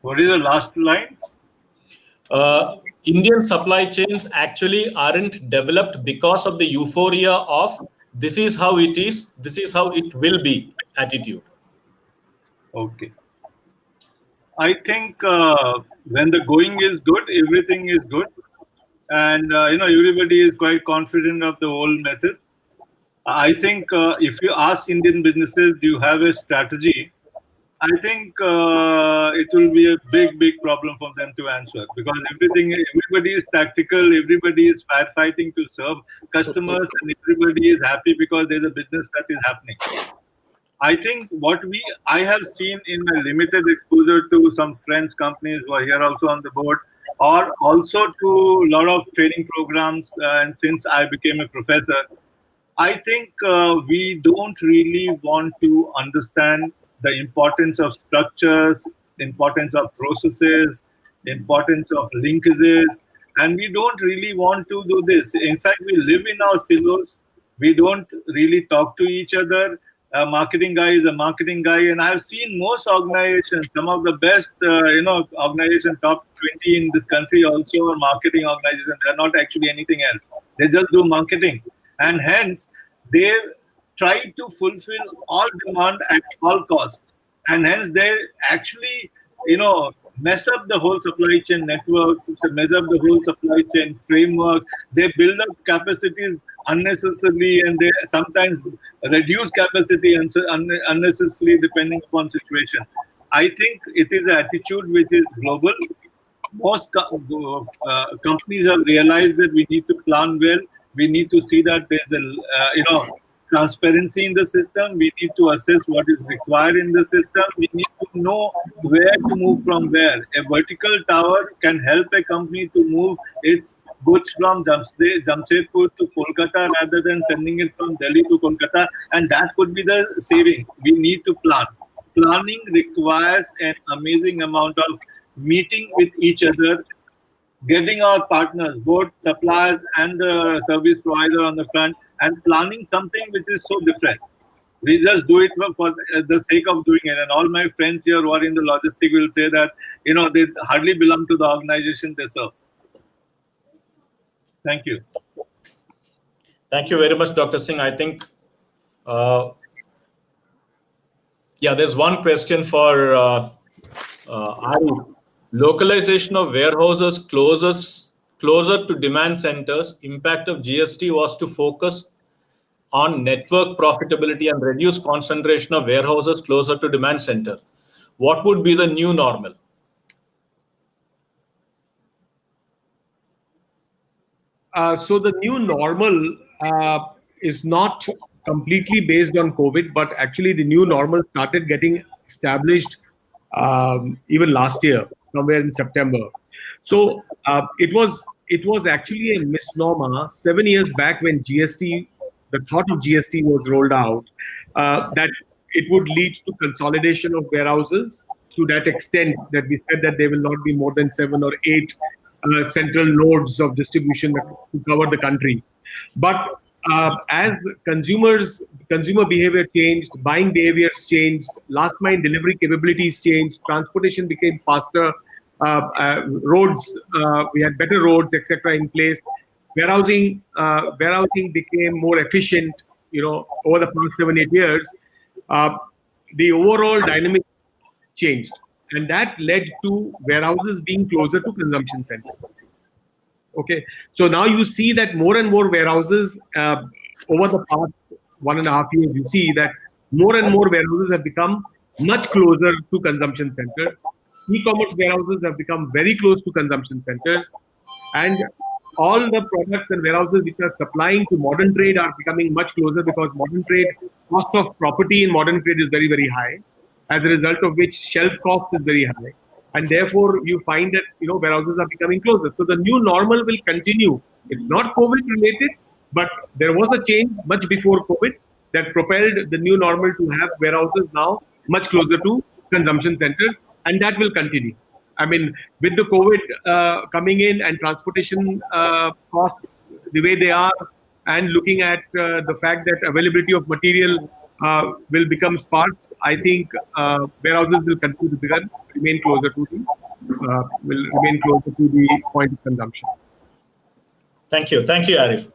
What is the last line? Indian supply chains actually aren't developed because of the euphoria of this is how it is, this is how it will be attitude. Okay. I think when the going is good, everything is good, and everybody is quite confident of the whole method. I think if you ask Indian businesses, do you have a strategy? I think it will be a big, big problem for them to answer, because everybody is tactical, everybody is firefighting to serve customers, and everybody is happy because there's a business that is happening. I think I have seen in my limited exposure to some friends companies who are here also on the board, or also to a lot of training programs, and since I became a professor, I think we don't really want to understand the importance of structures, importance of processes, importance of linkages, and we don't really want to do this. In fact, we live in our silos. We don't really talk to each other. A marketing guy is a marketing guy, and I've seen most organizations, some of the best, organizations, top 20 in this country, also are marketing organizations. They're not actually anything else. They just do marketing, and hence they try to fulfill all demand at all costs, and hence they actually mess up the whole supply chain network, mess up the whole supply chain framework. They build up capacities unnecessarily, and they sometimes reduce capacity unnecessarily depending upon situation. I think it is an attitude which is global. Most companies have realized that we need to plan well. We need to see that there's a transparency in the system. We need to assess what is required in the system. We need to know where to move from where. A vertical tower can help a company to move its goods from Jamshedpur to Kolkata rather than sending it from Delhi to Kolkata, and that could be the saving. We need to plan. Planning requires an amazing amount of meeting with each other, getting our partners, both suppliers and the service provider on the front, and planning something which is so different. We just do it for the sake of doing it. And all my friends here who are in the logistic will say that, they hardly belong to the organization they serve. Thank you. Thank you very much, Dr. Singh. I think, there's one question for Ari. Localization of warehouses closer to demand centers. Impact of GST was to focus on network profitability and reduce concentration of warehouses closer to demand center. What would be the new normal? So the new normal is not completely based on COVID, but actually the new normal started getting established even last year, somewhere in September. So it was actually a misnomer 7 years back when GST, the thought of GST was rolled out, that it would lead to consolidation of warehouses to that extent that we said that there will not be more than 7 or 8 central nodes of distribution to cover the country. But as consumer behavior changed, buying behaviors changed, last mile delivery capabilities changed, transportation became faster, roads, we had better roads, etc. in place. Warehousing became more efficient, over the past 7-8 years. Uh, the overall dynamics changed, and that led to warehouses being closer to consumption centers. Okay, so now you see that more and more warehouses, over the past 1.5 years, you see that more and more warehouses have become much closer to consumption centers. E-commerce warehouses have become very close to consumption centers, and all the products and warehouses which are supplying to modern trade are becoming much closer, because modern trade, cost of property in modern trade is very, very high, as a result of which shelf cost is very high, and therefore you find that warehouses are becoming closer. So the new normal will continue. It's not COVID related, but there was a change much before COVID that propelled the new normal to have warehouses now much closer to consumption centers, and that will continue. I mean, with the COVID coming in and transportation costs the way they are, and looking at the fact that availability of material will become sparse, I think warehouses will continue to remain closer to the point of consumption. Thank you, Arif.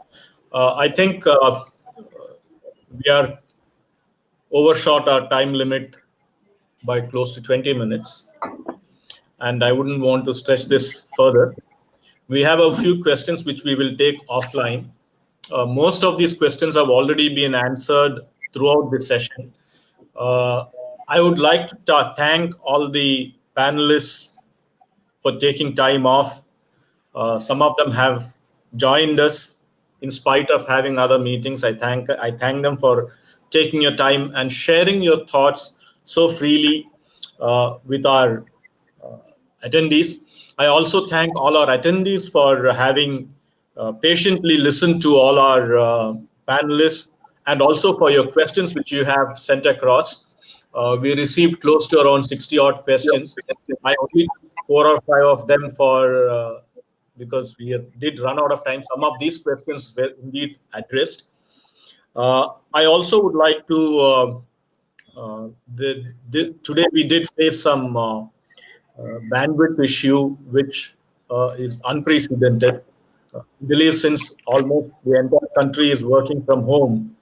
I think we are overshot our time limit by close to 20 minutes, and I wouldn't want to stretch this further. We have a few questions which we will take offline. Most of these questions have already been answered throughout this session. I would like to thank all the panelists for taking time off. Some of them have joined us in spite of having other meetings. I thank them for taking your time and sharing your thoughts so freely with our attendees. I also thank all our attendees for having patiently listened to all our panelists, and also for your questions which you have sent across. We received close to around 60 odd questions. I only took 4 or 5 of them because we did run out of time. Some of these questions were indeed addressed. I also would like to, today we did face some bandwidth issue, which is unprecedented. I believe since almost the entire country is working from home,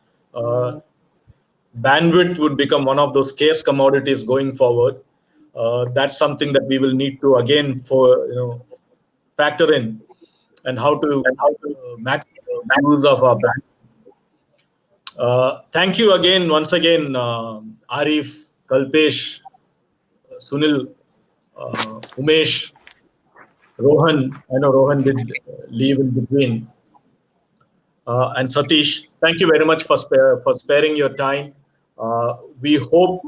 bandwidth would become one of those scarce commodities going forward. That's something that we will need to again factor in, and how to maximize use of our brand. Thank you once again, Arif, Kalpesh, Sunil, Umesh, Rohan. I know Rohan did leave in between, and Satish. thank you very much for sparing your time. We hope,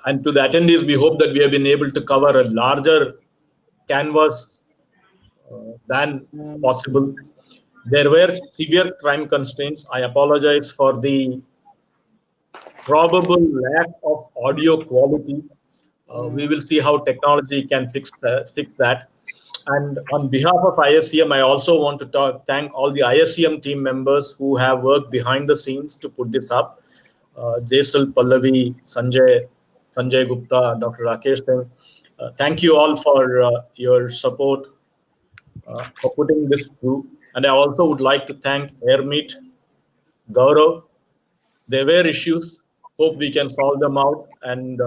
and to the attendees, we hope that we have been able to cover a larger canvas than possible. There were severe crime constraints. I apologize for the probable lack of audio quality. We will see how technology can fix that. And on behalf of ISCM, I also want to thank all the ISCM team members who have worked behind the scenes to put this up. Jaisal, Pallavi, Sanjay Gupta, Dr. Rakesh Singh. Thank you all for your support for putting this through. And I also would like to thank Airmeet, Gaurav. There were issues. Hope we can solve them out and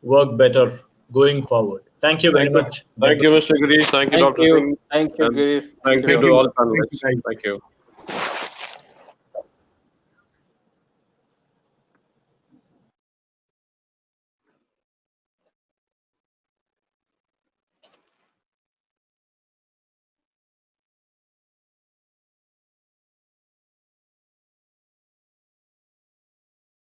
work better going forward. Thank you very much. Thank you, Mr. Girish. Thank you, Thank Dr. you. Singh. Thank you, And Girish. thank you Thank to you. all Thank you, panelists. guys. Thank you.